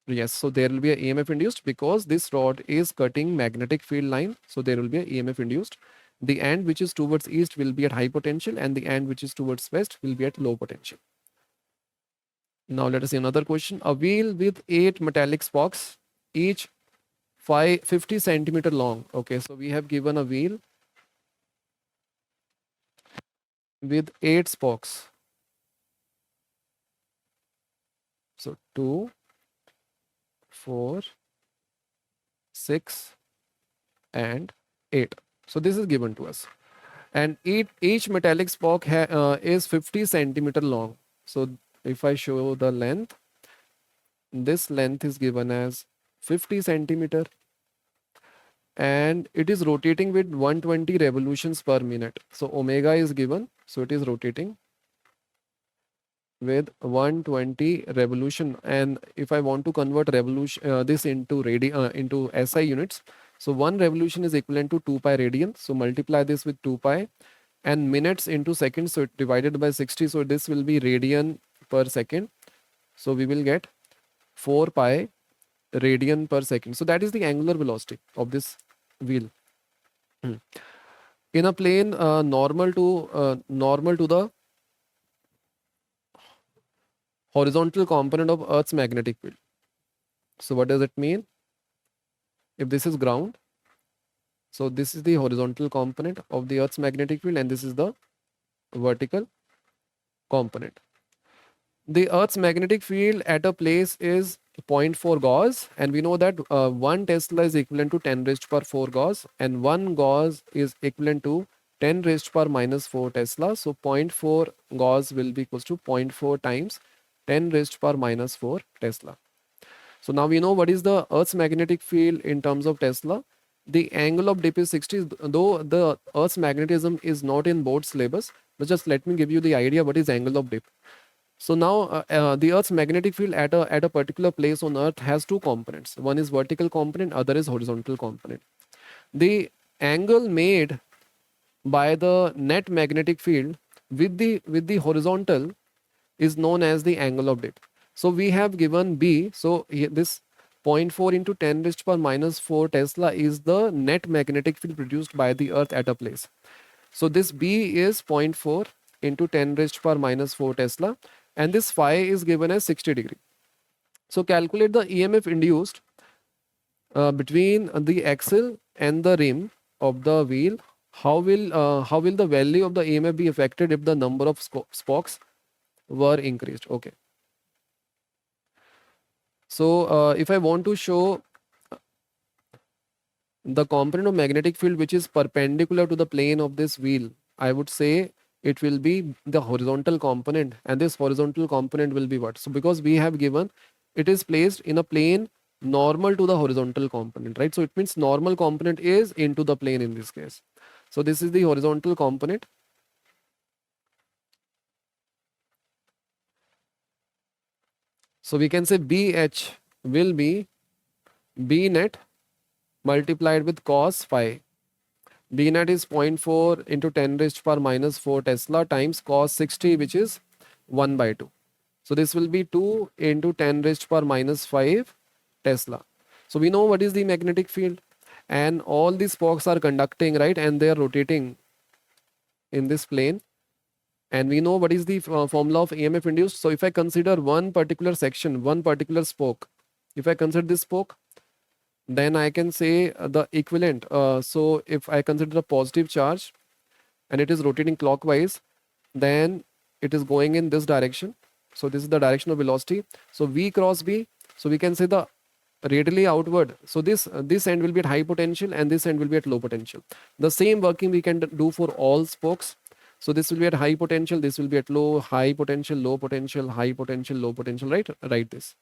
Yes, so there will be a EMF induced because this rod is cutting magnetic field line. So there will be a EMF induced. The end which is towards east will be at high potential and the end which is towards west will be at low potential. Now let us see another question. A wheel with 8 metallic spokes, each 50 centimeter long. Okay, so we have given a wheel with 8 spokes. So 2, 4, 6, and 8. So this is given to us. And each metallic spoke is 50 centimeter long. So if I show the length, this length is given as 50 centimeter and it is rotating with 120 revolutions per minute. So omega is given. So it is rotating with 120 revolution. And if I want to convert revolution this into into SI units, so one revolution is equivalent to 2 pi radian. So multiply this with 2 pi and minutes into seconds. So divided by 60. So this will be radian per second. So we will get 4 pi radian per second. So that is the angular velocity of this wheel. In a plane normal to the horizontal component of Earth's magnetic field. So what does it mean? If this is ground, so this is the horizontal component of the Earth's magnetic field and this is the vertical component. The Earth's magnetic field at a place is 0.4 Gauss, and we know that 1 Tesla is equivalent to 10 raised per 4 Gauss and 1 Gauss is equivalent to 10 raised per minus 4 Tesla. So 0.4 Gauss will be equals to 0.4 times 10 raised per minus 4 Tesla. So now we know what is the Earth's magnetic field in terms of Tesla. The angle of dip is 60, though the Earth's magnetism is not in board syllabus, but just let me give you the idea what is angle of dip. So now the Earth's magnetic field at a particular place on Earth has two components. One is vertical component, other is horizontal component. The angle made by the net magnetic field with the horizontal is known as the angle of dip. So we have given B. So this 0.4 into 10 raised per minus 4 Tesla is the net magnetic field produced by the Earth at a place. So this B is 0.4 into 10 raised per minus 4 Tesla and this phi is given as 60 degree. So calculate the EMF induced between the axle and the rim of the wheel. How will the value of the EMF be affected if the number of spokes were increased? Okay. So if I want to show the component of magnetic field which is perpendicular to the plane of this wheel, I would say it will be the horizontal component, and this horizontal component will be what? So because we have given it is placed in a plane normal to the horizontal component, right? So it means normal component is into the plane in this case. So this is the horizontal component. So we can say BH will be B net multiplied with cos phi. B net is 0.4 into 10 raised power minus 4 Tesla times cos 60, which is 1 by 2. So this will be 2 into 10 raised power minus 5 Tesla. So we know what is the magnetic field, and all these spokes are conducting, right? And they are rotating in this plane. And we know what is the formula of EMF induced. So if I consider one particular section, one particular spoke, if I consider this spoke, then I can say the equivalent. So if I consider the positive charge and it is rotating clockwise, then it is going in this direction. So this is the direction of velocity. So V cross B. So we can say the radially outward. So this end will be at high potential and this end will be at low potential. The same working we can do for all spokes. So this will be at high potential, this will be at low, high potential, low potential, high potential, low potential, right? Write this.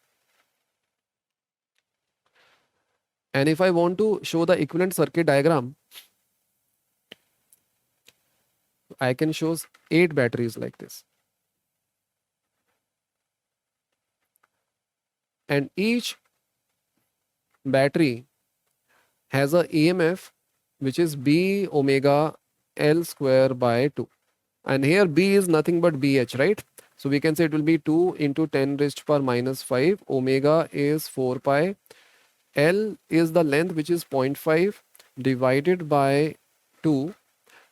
And if I want to show the equivalent circuit diagram, I can show 8 batteries like this. And each battery has a EMF which is B omega L square by 2. And here B is nothing but BH, right? So we can say it will be 2 into 10 raised power minus 5. Omega is 4 pi. L is the length, which is 0.5 divided by 2.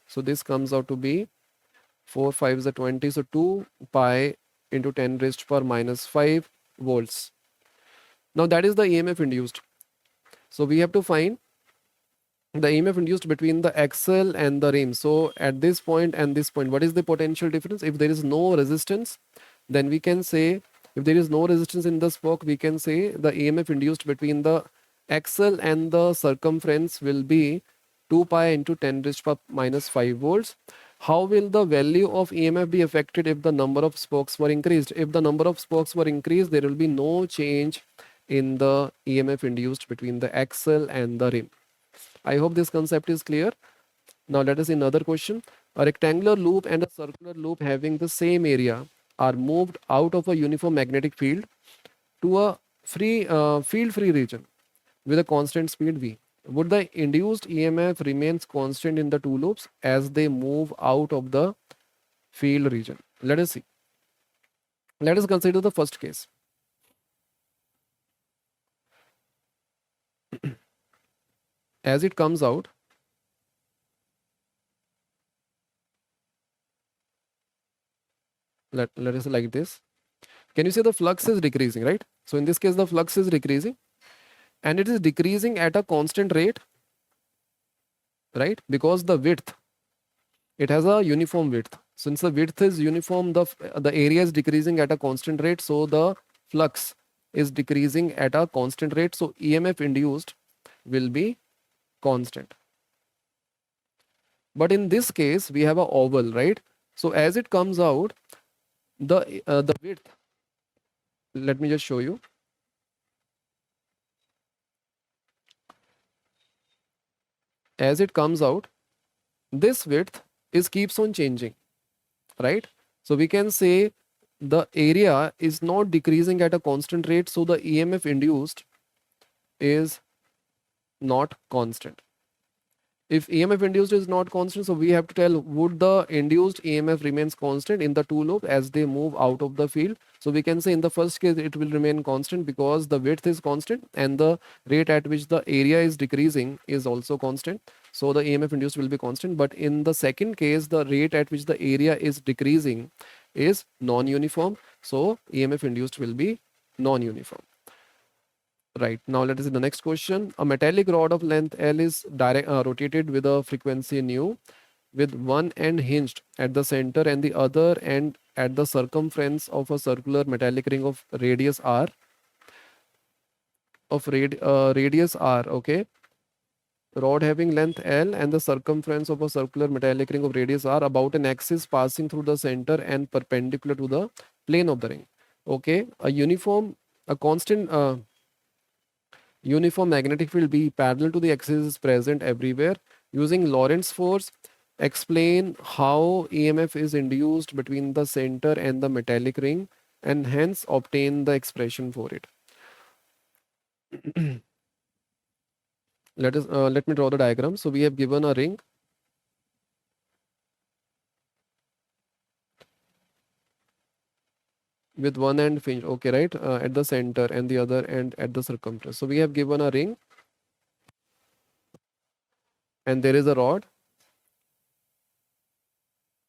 So this comes out to be 4 5 is a 20. So 2 pi into 10 raised power minus 5 volts. Now that is the EMF induced. So we have to find the EMF induced between the axle and the rim. So at this point and this point, what is the potential difference? If there is no resistance, then we can say, if there is no resistance in the spoke, we can say the EMF induced between the axle and the circumference will be 2 pi into 10 raised power minus 5 volts. How will the value of EMF be affected if the number of spokes were increased? If the number of spokes were increased, there will be no change in the EMF induced between the axle and the rim. I hope this concept is clear. Now let us see another question. A rectangular loop and a circular loop having the same area are moved out of a uniform magnetic field to a field-free region with a constant speed v. Would the induced EMF remains constant in the two loops as they move out of the field region? Let us see. Let us consider the first case. As it comes out, let us like this. Can you see the flux is decreasing, right? So in this case, the flux is decreasing and it is decreasing at a constant rate, right? Because the width, it has a uniform width. Since the width is uniform, the area is decreasing at a constant rate. So the flux is decreasing at a constant rate. So EMF induced will be constant. But in this case, we have a oval, right? So as it comes out, the width, let me just show you. As it comes out, this width is keeps on changing, right? So we can say the area is not decreasing at a constant rate, so the EMF induced is not constant. If EMF induced is not constant, so we have to tell, would the induced EMF remains constant in the two loop as they move out of the field? So we can say in the first case it will remain constant because the width is constant and the rate at which the area is decreasing is also constant. So the EMF induced will be constant. But in the second case, the rate at which the area is decreasing is non-uniform. So EMF induced will be non-uniform. Right, now let us see the next question. A metallic rod of length L is rotated with a frequency nu, with one end hinged at the center and the other end at the circumference of a circular metallic ring of radius r. Radius r, okay. Rod having length L and the circumference of a circular metallic ring of radius r about an axis passing through the center and perpendicular to the plane of the ring. Okay, a constant uniform magnetic field B parallel to the axis is present everywhere. Using Lorentz force, explain how EMF is induced between the center and the metallic ring and hence obtain the expression for it. Let me draw the diagram. So we have given a ring with one end finish, okay, right, at the center and the other end at the circumference. So we have given a ring and there is a rod.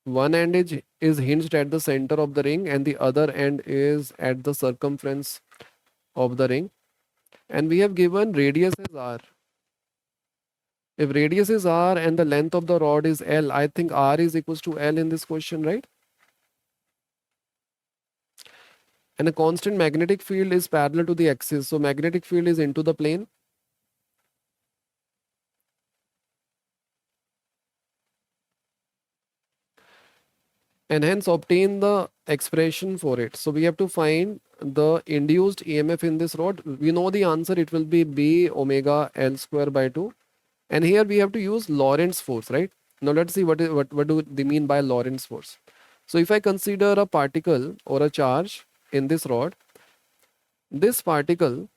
One end is hinged at the center of the ring and the other end is at the circumference of the ring, and we have given radius as r. If radius is r and the length of the rod is L, I think r is equals to L in this question, right? And a constant magnetic field is parallel to the axis, so magnetic field is into the plane. And hence obtain the expression for it. So we have to find the induced EMF in this rod. We know the answer, it will be B omega L square by 2. And here we have to use Lorentz force, right? Now let's see what do they mean by Lorentz force. So if I consider a particle or a charge in this rod, this particle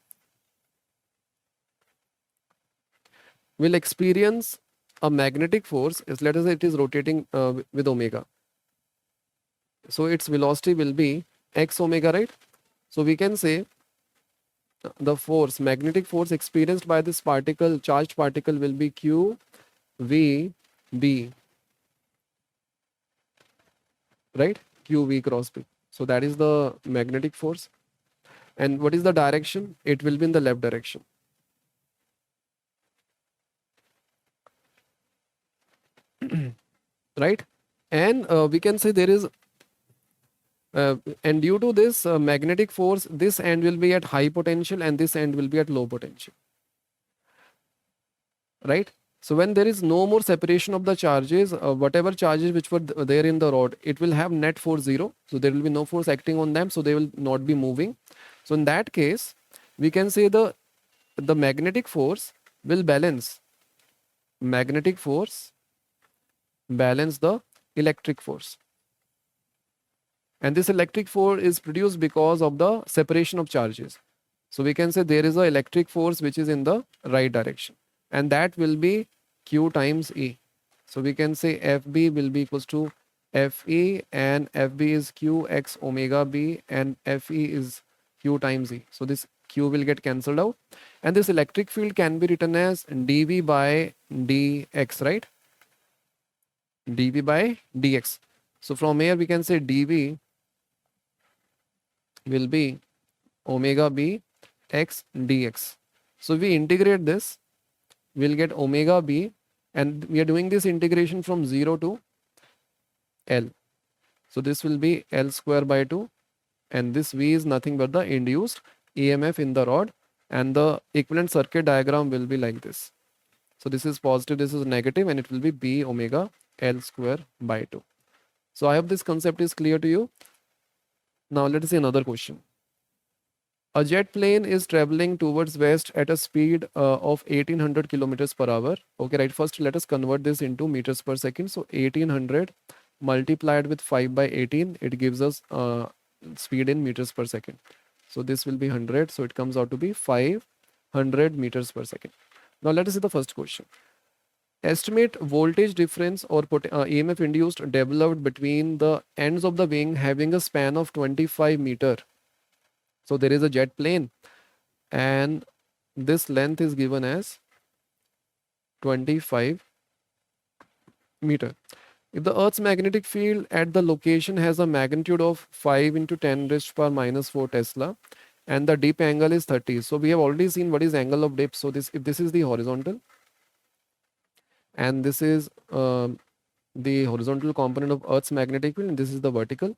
will experience a magnetic force, is let us say it is rotating with omega. So its velocity will be x omega, right? So we can say the force, magnetic force experienced by this particle, charged particle, will be Q V B, right? Q V cross B. So that is the magnetic force. And what is the direction? It will be in the left direction. Right? And we can say there is and due to this magnetic force, this end will be at high potential and this end will be at low potential, right? So when there is no more separation of the charges, whatever charges which were there in the rod, it will have net force 0. So there will be no force acting on them, so they will not be moving. So in that case, we can say the magnetic force will balance. Magnetic force balance the electric force. And this electric force is produced because of the separation of charges. So we can say there is an electric force which is in the right direction, and that will be Q times E. So we can say FB will be equals to FE, and FB is Q x omega B, and FE is Q times E. So this Q will get cancelled out, and this electric field can be written as dV by dx, right? dV by dx. So from here we can say dV will be omega B x dx. So we integrate this, we'll get omega B, and we are doing this integration from 0 to L. So this will be L square by 2, and this V is nothing but the induced EMF in the rod, and the equivalent circuit diagram will be like this. So this is positive, this is negative, and it will be B omega L square by 2. So I hope this concept is clear to you. Now let us see another question. A jet plane is traveling towards west at a speed of 1800 kilometers per hour. Okay, right. First, let us convert this into meters per second. So 1800 multiplied with 5 by 18, it gives us speed in meters per second. So this will be 100. So it comes out to be 500 meters per second. Now let us see the first question. Estimate voltage difference or EMF induced developed between the ends of the wing having a span of 25 meter. So there is a jet plane and this length is given as 25 meter. If the Earth's magnetic field at the location has a magnitude of 5 into 10 raised to power minus 4 Tesla and the dip angle is 30. So we have already seen what is angle of dip. So this, if this is the horizontal and this is the horizontal component of Earth's magnetic field, and this is the vertical,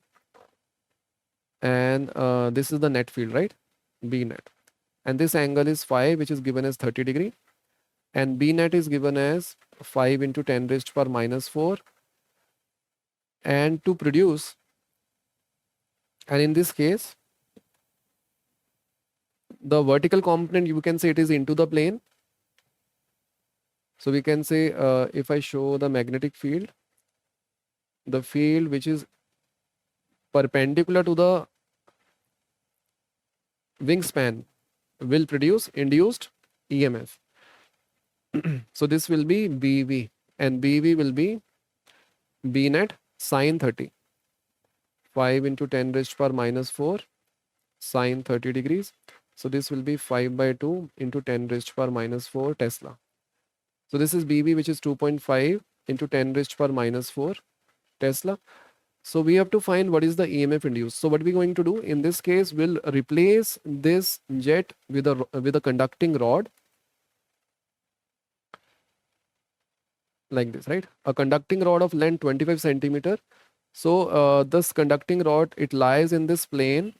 and this is the net field, right? B net, and this angle is 5, which is given as 30 degree, and B net is given as 5 into 10 raised to power minus 4, and to produce, and in this case the vertical component, you can say it is into the plane. So we can say if I show the magnetic field, the field which is perpendicular to the wingspan will produce induced EMF. So this will be BV, and BV will be B net sine 30, 5 into 10 raised to power minus 4, sine 30 degrees. So this will be 5 by 2 into 10 raised to power minus 4 Tesla. So this is BB, which is 2.5 into 10 raised to power minus 4 Tesla. So we have to find what is the EMF induced. So what we're going to do in this case, we'll replace this jet with a conducting rod like this, right? A conducting rod of length 25 centimeter. So this conducting rod, it lies in this plane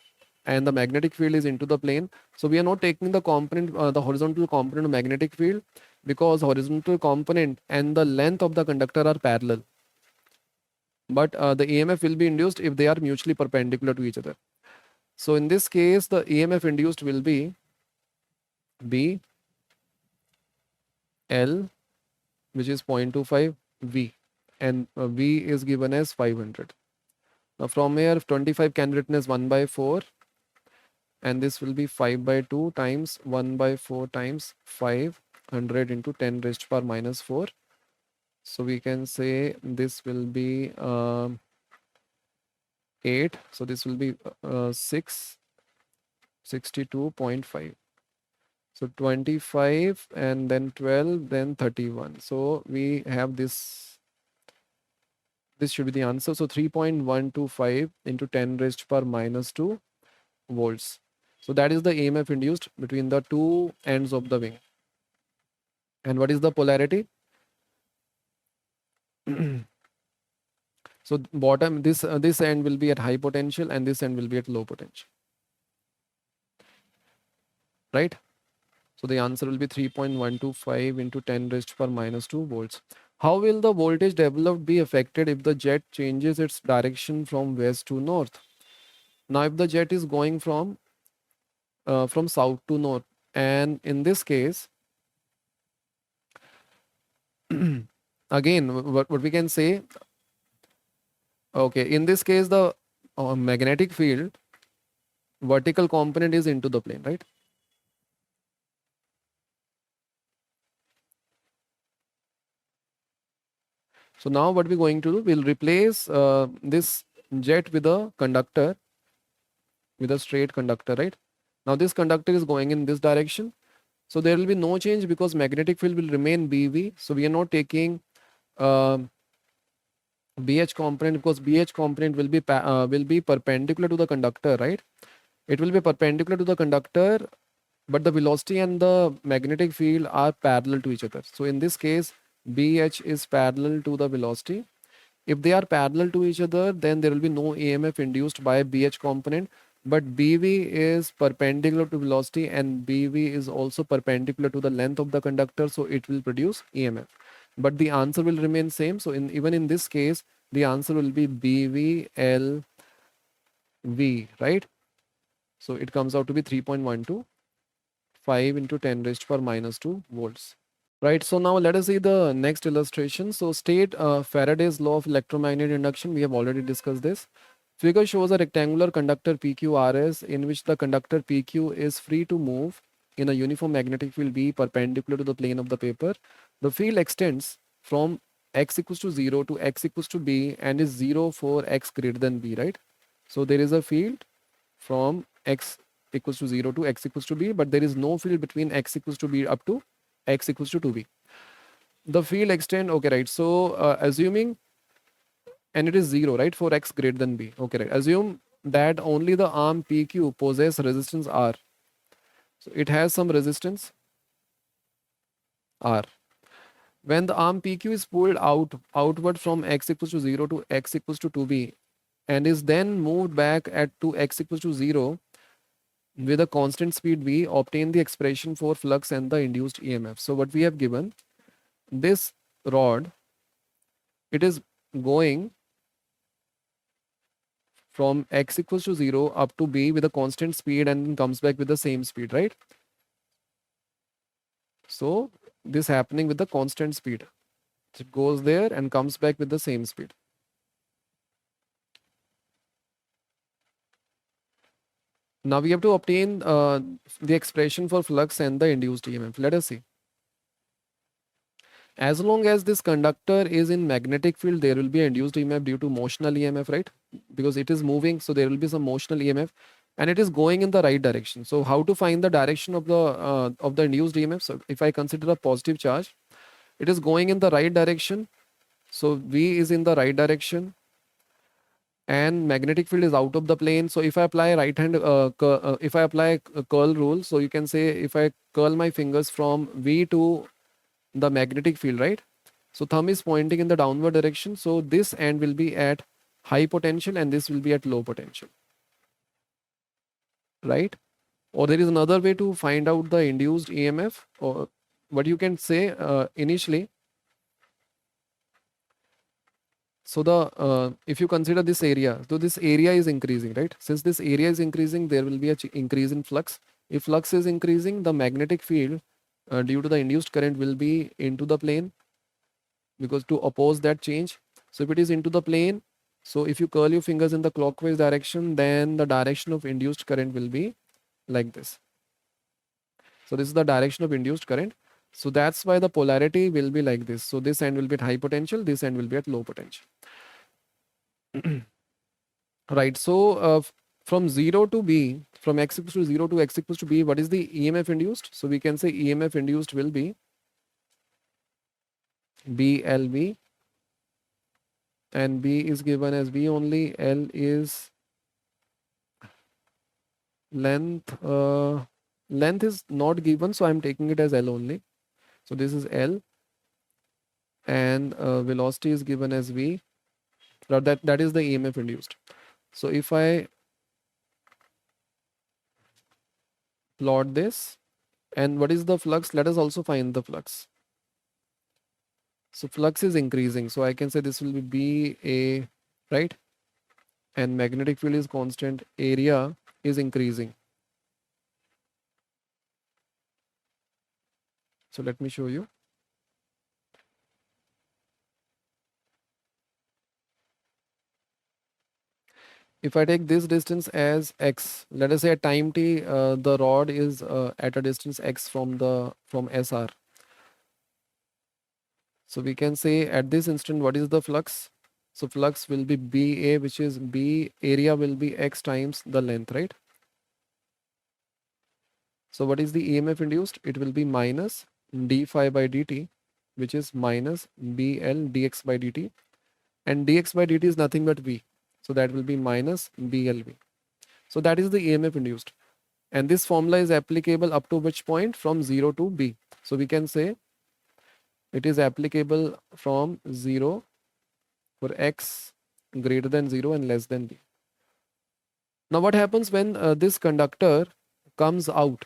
and the magnetic field is into the plane. So we are not taking the component, the horizontal component of magnetic field, because horizontal component and the length of the conductor are parallel. But the EMF will be induced if they are mutually perpendicular to each other. So in this case, the EMF induced will be B L, which is 0.25 V, and V is given as 500. Now from here, 25 can be written as 1 by 4, and this will be 5 by 2 times 1 by 4 times 500 into 10 raised to power minus 4. So we can say this will be 8. So this will be 662.5. So 25 and then 12, then 31. So we have this. This should be the answer. So 3.125 into 10 raised to power minus 2 volts. So that is the EMF induced between the two ends of the wing. And what is the polarity? So bottom, this end will be at high potential and this end will be at low potential, right? So the answer will be 3.125 into 10 raised to power minus 2 volts. How will the voltage developed be affected if the jet changes its direction from west to north? Now if the jet is going from south to north, and in this case, again, what we can say, okay, in this case, the magnetic field vertical component is into the plane, right? So now what we're going to do, we'll replace this jet with a conductor, with a straight conductor, right? Now this conductor is going in this direction. So there will be no change because magnetic field will remain BV. So we are not taking BH component, because BH component will be perpendicular to the conductor, right? It will be perpendicular to the conductor, but the velocity and the magnetic field are parallel to each other. So in this case, BH is parallel to the velocity. If they are parallel to each other, then there will be no EMF induced by BH component, but BV is perpendicular to velocity and BV is also perpendicular to the length of the conductor, so it will produce EMF. But the answer will remain same. So even in this case, the answer will be BVLV, right? So it comes out to be 3.125 into 10 raised to power minus 2 volts. Right, so now let us see the next illustration. So state Faraday's law of electromagnetic induction. We have already discussed this. Figure shows a rectangular conductor PQRS in which the conductor PQ is free to move in a uniform magnetic field B perpendicular to the plane of the paper. The field extends from x equals to 0 to x equals to B and is 0 for x greater than B, right? So there is a field from x equals to 0 to x equals to B, but there is no field between x equals to B up to x equals to 2B. The field extend, okay, right? So assuming, and it is 0, right, for x greater than B. Okay, right. Assume that only the arm PQ possess resistance R. So it has some resistance R. When the arm PQ is pulled outward from x equals to 0 to x equals to 2B and is then moved back to x equals to 0 with a constant speed V, obtain the expression for flux and the induced EMF. So what we have given, this rod, it is going from x equals to 0 up to B with a constant speed and then comes back with the same speed, right? So this happening with the constant speed. It goes there and comes back with the same speed. Now we have to obtain the expression for flux and the induced EMF. Let us see. As long as this conductor is in magnetic field, there will be induced EMF due to motional EMF, right? Because it is moving, so there will be some motional EMF. and it is going in the right direction. So how to find the direction of the induced EMF? So if I consider a positive charge, it is going in the right direction. So V is in the right direction, and magnetic field is out of the plane. So if I apply if I apply a curl rule, so you can say if I curl my fingers from V to the magnetic field, right? So thumb is pointing in the downward direction. So this end will be at high potential and this will be at low potential, right? Or there is another way to find out the induced EMF, or what you can say initially. So if you consider this area, so this area is increasing, right? Since this area is increasing, there will be a increase in flux. If flux is increasing, the magnetic field due to the induced current will be into the plane, because to oppose that change. So if it is into the plane, so if you curl your fingers in the clockwise direction, then the direction of induced current will be like this. So this is the direction of induced current. So that's why the polarity will be like this. So this end will be at high potential, this end will be at low potential. Right. So from 0 to B, from x equals to 0 to x equals to B, what is the EMF induced? So we can say EMF induced will be BLV, and B is given as V only, L is length. Length is not given, so I'm taking it as L only. So this is L, and velocity is given as V. That is the EMF induced. So if I plot this, and what is the flux? Let us also find the flux. So flux is increasing. So I can say this will be BA, right? And magnetic field is constant. Area is increasing. So let me show you. If I take this distance as x, let us say at time t, the rod is at a distance x from SR. So we can say at this instant, what is the flux? So flux will be BA, which is B, area will be x times the length, right? So what is the EMF induced? It will be minus d phi by dt, which is minus BL dx by dt. And dx by dt is nothing but V. So that will be minus BLV. So that is the EMF induced. And this formula is applicable up to which point? From 0 to B. So we can say it is applicable from 0 for x greater than 0 and less than B. Now what happens when this conductor comes out?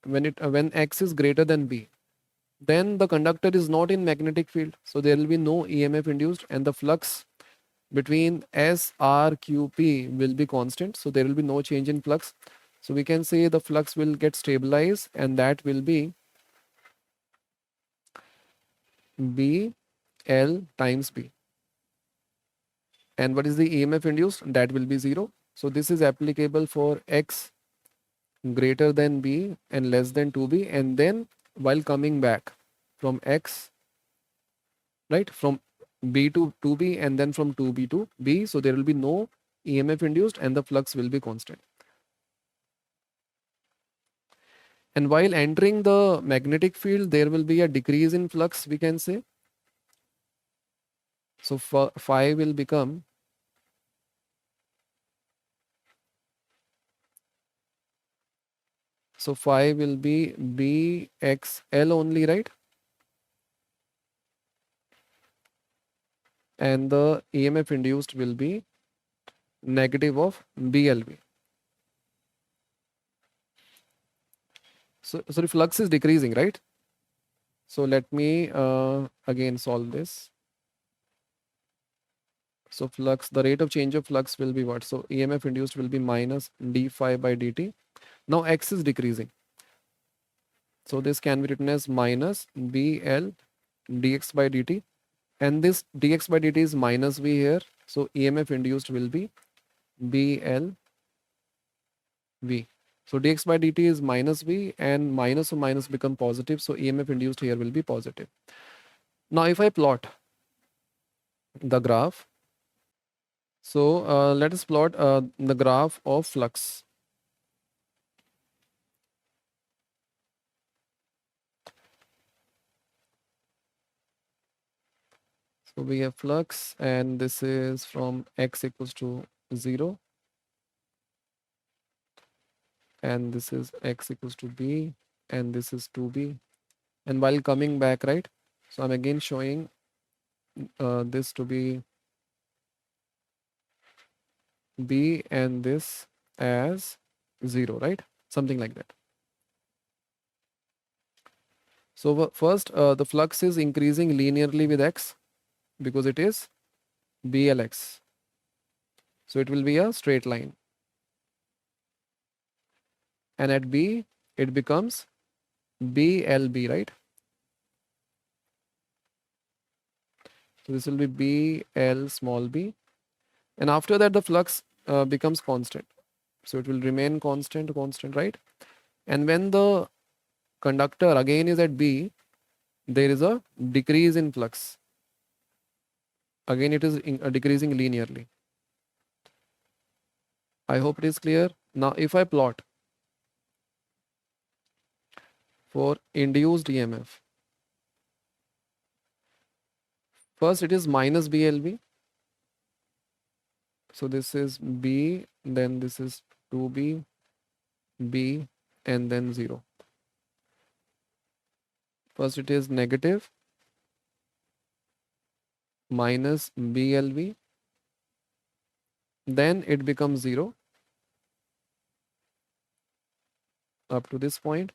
When x is greater than B, then the conductor is not in magnetic field, so there will be no EMF induced, and the flux between S, R, Q, P will be constant, so there will be no change in flux. So we can say the flux will get stabilized, and that will be B L times B. And what is the EMF induced? That will be 0. So this is applicable for x greater than B and less than 2B, and then while coming back from x, right, from B to 2B, and then from 2B to B, so there will be no EMF induced and the flux will be constant. And while entering the magnetic field, there will be a decrease in flux, we can say. So phi will become phi will be BXL only, right? And the EMF induced will be negative of BLV. So the flux is decreasing, right? So let me again solve this. So flux, the rate of change of flux will be what? So EMF induced will be minus d phi by dt. Now x is decreasing. So this can be written as minus BL dx by dt. And this dx by dt is minus V here. So EMF induced will be BL V. So dx by dt is minus V, and minus or minus become positive. So EMF induced here will be positive. Now if I plot the graph, So let us plot the graph of flux. So we have flux, and this is from x equals to 0, and this is x equals to b, and this is 2b. And while coming back, right? So I'm again showing this to be b and this as 0, right? Something like that. So first, the flux is increasing linearly with x because it is blx. So it will be a straight line. And at b, it becomes blb, right? So this will be bl small b. And after that, the flux becomes constant. So it will remain constant, right? And when the conductor again is at b, there is a decrease in flux. Again, it is decreasing linearly. I hope it is clear. Now, if I plot for induced EMF, first it is minus BLB. So this is B, then this is 2B, B, and then 0. First it is negative minus BLB, then it becomes 0 up to this point,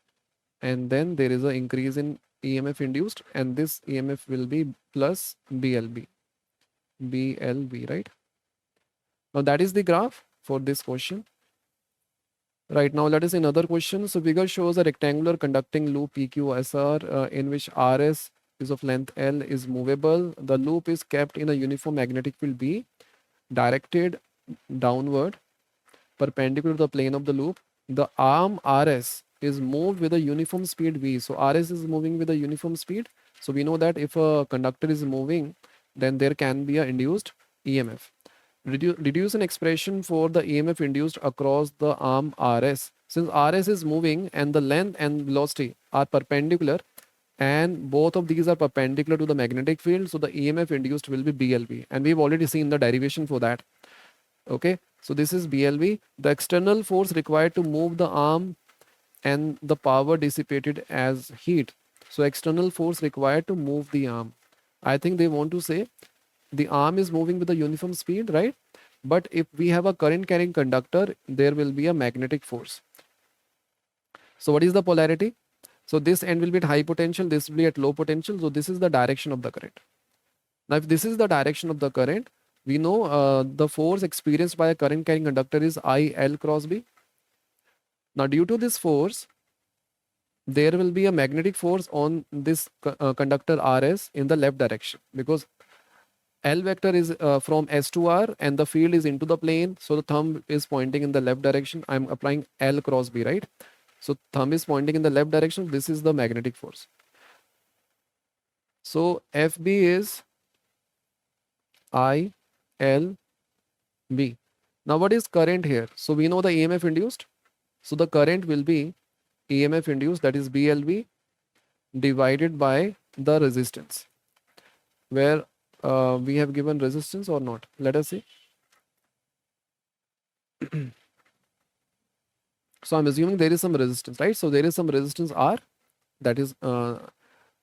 and then there is an increase in EMF induced, and this EMF will be plus BLB, right? Now that is the graph for this question. Right, now let us see another question. So figure shows a rectangular conducting loop PQSR in which RS is of length L is movable. The loop is kept in a uniform magnetic field B directed downward perpendicular to the plane of the loop. The arm RS is moved with a uniform speed V. So RS is moving with a uniform speed. So we know that if a conductor is moving, then there can be a induced EMF. Reduce an expression for the EMF induced across the arm RS. Since RS is moving and the length and velocity are perpendicular, and both of these are perpendicular to the magnetic field, so the EMF induced will be BLB, and we've already seen the derivation for that. Okay, so this is BLB. The external force required to move the arm and the power dissipated as heat. So external force required to move the arm. I think they want to say the arm is moving with a uniform speed, right? But if we have a current carrying conductor, there will be a magnetic force. So what is the polarity? So this end will be at high potential, this will be at low potential. So this is the direction of the current. Now if this is the direction of the current, we know the force experienced by a current carrying conductor is IL cross B. Now due to this force, there will be a magnetic force on this conductor RS in the left direction, because L vector is from S to R and the field is into the plane. So the thumb is pointing in the left direction. I'm applying L cross B, right? So thumb is pointing in the left direction. This is the magnetic force. So FB is I L B. Now what is current here? So we know the EMF induced. So the current will be EMF induced, that is BLB, divided by the resistance, where we have given resistance or not. Let us see. So I'm assuming there is some resistance, right? So there is some resistance R, that is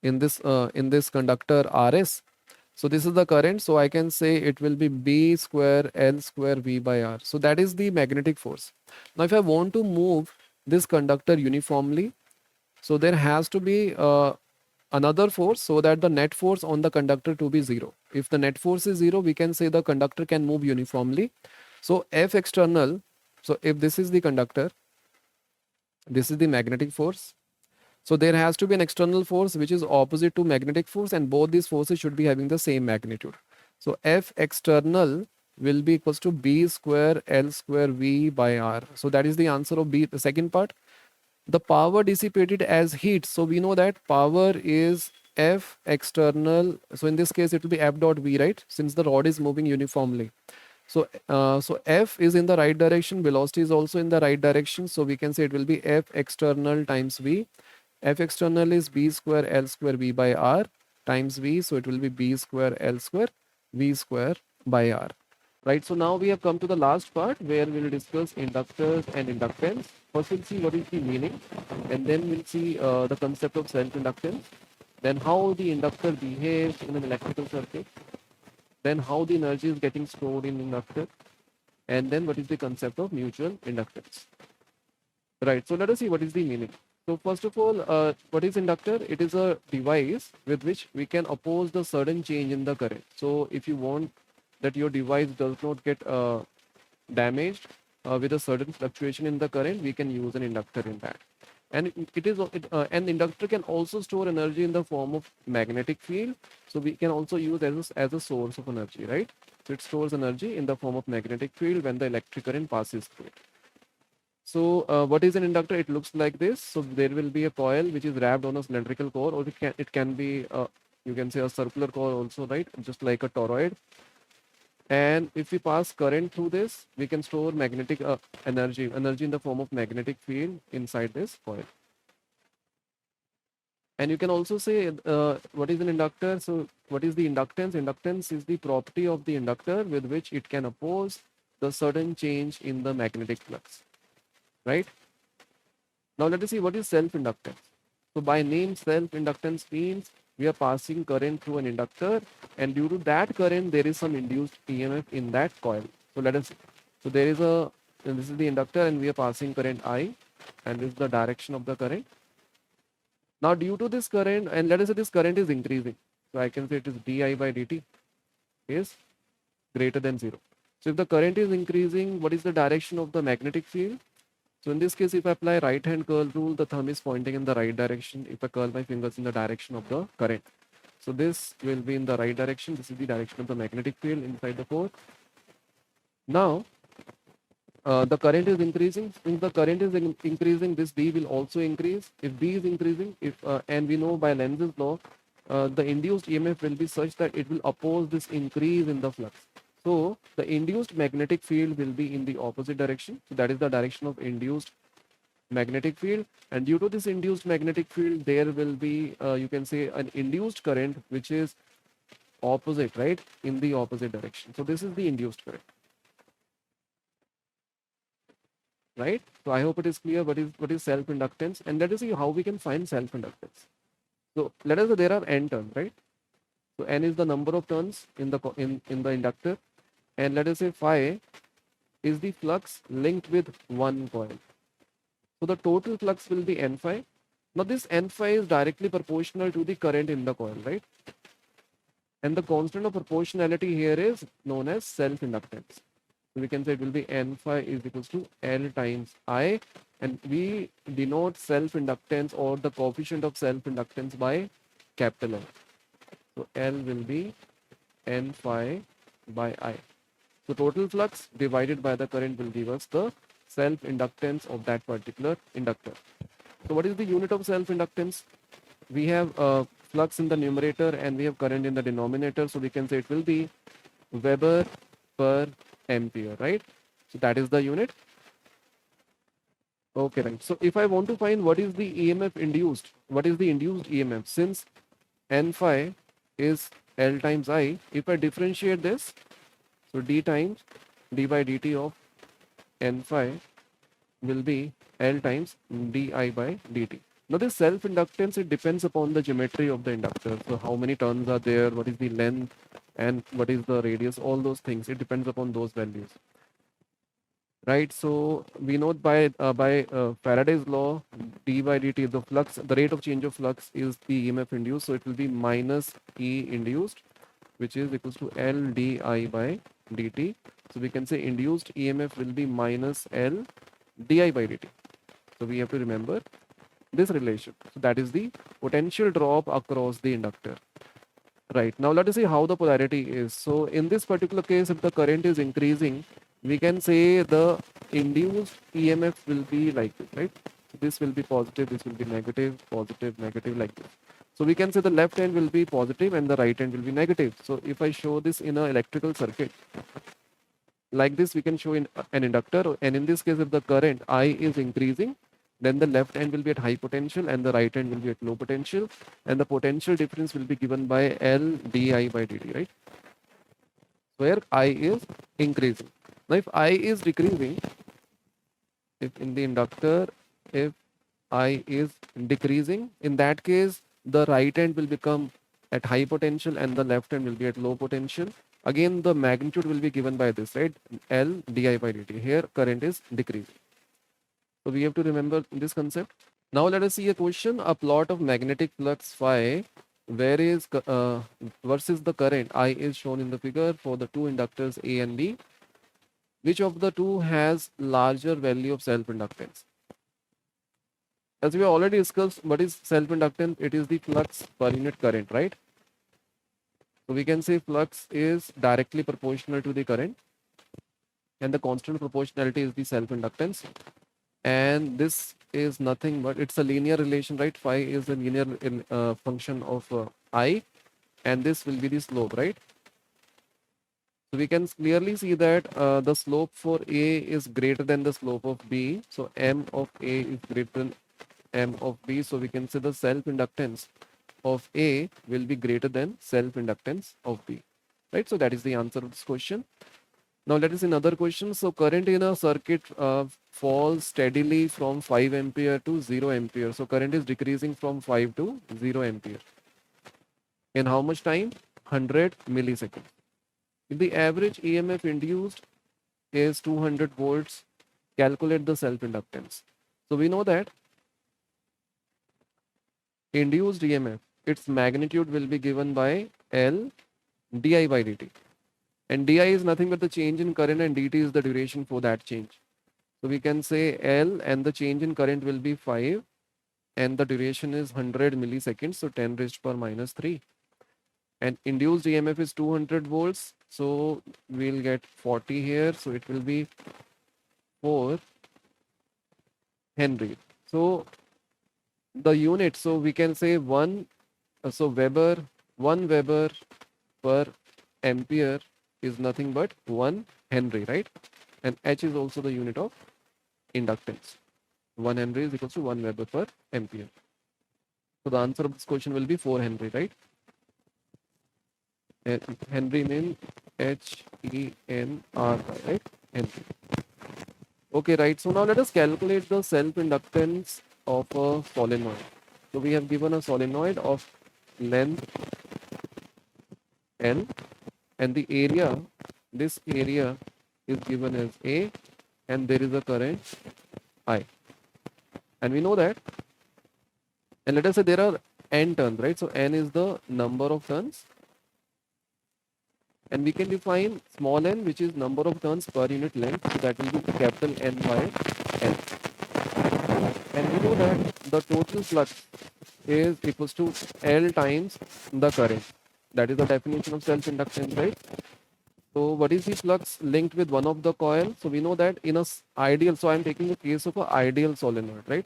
in this conductor RS. So this is the current. So I can say it will be B square L square V by R. So that is the magnetic force. Now if I want to move this conductor uniformly, so there has to be another force, so that the net force on the conductor to be 0. If the net force is 0, we can say the conductor can move uniformly. So F external, so if this is the conductor, this is the magnetic force. So there has to be an external force which is opposite to magnetic force, and both these forces should be having the same magnitude. So F external will be equals to B square L square V by R. So that is the answer of B, the second part. The power dissipated as heat. So we know that power is F external. So in this case, it will be F dot V, right? Since the rod is moving uniformly. So F is in the right direction, velocity is also in the right direction. So we can say it will be F external times V. F external is B square L square V by R times V. So it will be B square L square V square by R. Right. So now we have come to the last part where we will discuss inductors and inductance. First we'll see what is the meaning, and then we'll see the concept of self-inductance, then how the inductor behaves in an electrical circuit, then how the energy is getting stored in inductor, and then what is the concept of mutual inductance. Right, so let us see what is the meaning. So first of all, what is inductor? It is a device with which we can oppose the sudden change in the current. So if you want that your device does not get damaged with a sudden fluctuation in the current, we can use an inductor in that. And an inductor can also store energy in the form of magnetic field. So we can also use as a source of energy, right? So it stores energy in the form of magnetic field when the electric current passes through it. So what is an inductor? It looks like this. So there will be a coil which is wrapped on a cylindrical core, or it can be you can say a circular core also, right? Just like a toroid. And if we pass current through this, we can store magnetic energy in the form of magnetic field inside this coil. And you can also say what is an inductor? So what is the inductance? Inductance is the property of the inductor with which it can oppose the sudden change in the magnetic flux, right? Now let us see what is self-inductance. So by name, self-inductance means we are passing current through an inductor, and due to that current, there is some induced EMF in that coil. So let us see. So there is and this is the inductor, and we are passing current I, and this is the direction of the current. Now due to this current, and let us say this current is increasing. So I can say it is di by dt is greater than 0. So if the current is increasing, what is the direction of the magnetic field? So in this case, if I apply right hand curl rule, the thumb is pointing in the right direction. If I curl my fingers in the direction of the current. So this will be in the right direction. This is the direction of the magnetic field inside the core. Now, the current is increasing. Since the current is increasing, this D will also increase. If D is increasing, and we know by Lenz's law, the induced EMF will be such that it will oppose this increase in the flux. So the induced magnetic field will be in the opposite direction. So that is the direction of induced magnetic field, and due to this induced magnetic field, there will be you can say an induced current which is opposite, right, in the opposite direction. So this is the induced current, right? So I hope it is clear what is self-inductance, and let us see how we can find self-inductance. So let us say there are n turns, right? So n is the number of turns in the inductor, and let us say phi is the flux linked with one coil. So the total flux will be n phi. Now this n phi is directly proportional to the current in the coil, right? And the constant of proportionality here is known as self-inductance. So we can say it will be n phi is equals to L times I, and we denote self-inductance or the coefficient of self-inductance by capital L. So L will be n phi by I. So total flux divided by the current will give us the self-inductance of that particular inductor. So what is the unit of self-inductance? We have flux in the numerator and we have current in the denominator. So we can say it will be Weber per ampere, right? So that is the unit. Okay, right. So if I want to find what is the EMF induced, what is the induced EMF? Since n phi is L times I, if I differentiate this, so d times d by dt of n phi will be L times di by dt. Now this self-inductance, it depends upon the geometry of the inductor. So how many turns are there, what is the length, and what is the radius, all those things. It depends upon those values. Right, so we know by Faraday's law, d by dt, the flux, the rate of change of flux is the EMF induced. So it will be minus E induced, which is equals to L di by dt. So we can say induced EMF will be minus L di by dt. So we have to remember this relation. So that is the potential drop across the inductor. Right, now let us see how the polarity is. So in this particular case, if the current is increasing, we can say the induced EMF will be like this, right? This will be positive, this will be negative, positive, negative, like this. So we can say the left end will be positive and the right end will be negative. So if I show this in an electrical circuit, Like this, we can show in an inductor. And in this case, if the current I is increasing, then the left end will be at high potential and the right end will be at low potential. And the potential difference will be given by L di by dt, right? Where I is increasing. Now, if I is decreasing, if in the inductor, if I is decreasing, in that case, the right end will become at high potential and the left end will be at low potential. Again, the magnitude will be given by this, right? L di by dt. Here, current is decreasing. So we have to remember this concept. Now let us see a question. A plot of magnetic flux phi, where is versus the current I is shown in the figure for the two inductors A and B. Which of the two has larger value of self-inductance? As we have already discussed, what is self-inductance? It is the flux per unit current, right? So we can say flux is directly proportional to the current, and the constant proportionality is the self-inductance. And this is nothing but it's a linear relation, right? Phi is a linear function of I, and this will be the slope, right? So we can clearly see that the slope for A is greater than the slope of B. So M of A is greater than M of B. So we can say the self-inductance of A will be greater than self-inductance of B, right? So that is the answer of this question. Now let us see another question. So current in a circuit falls steadily from 5 ampere to 0 ampere. So current is decreasing from 5 to 0 ampere. In how much time? 100 milliseconds. If the average EMF induced is 200 volts, calculate the self-inductance. So we know that induced EMF, its magnitude will be given by L di by dt. And di is nothing but the change in current and dt is the duration for that change. So we can say L and the change in current will be 5 and the duration is 100 milliseconds, so 10 raised power minus 3. And induced EMF is 200 volts, so we'll get 40 here, so it will be 4 Henry. So the unit, so we can say 1, so Weber, 1 Weber per ampere is nothing but 1 Henry, right? And H is also the unit of inductance. 1 Henry is equals to 1 Weber per ampere. So the answer of this question will be 4 Henry, right? Henry means Henry, right? Henry. Okay, right. So now let us calculate the self-inductance of a solenoid. So we have given a solenoid of length L and the area, this area is given as A and there is a current I. And we know that, and let us say there are n turns, right? So n is the number of turns. And we can define small n, which is number of turns per unit length. So that will be capital N by n. And we know that the total flux is equals to L times the current. That is the definition of self-inductance, right? So what is the flux linked with one of the coil? So we know that in a ideal, so I'm taking the case of an ideal solenoid, right?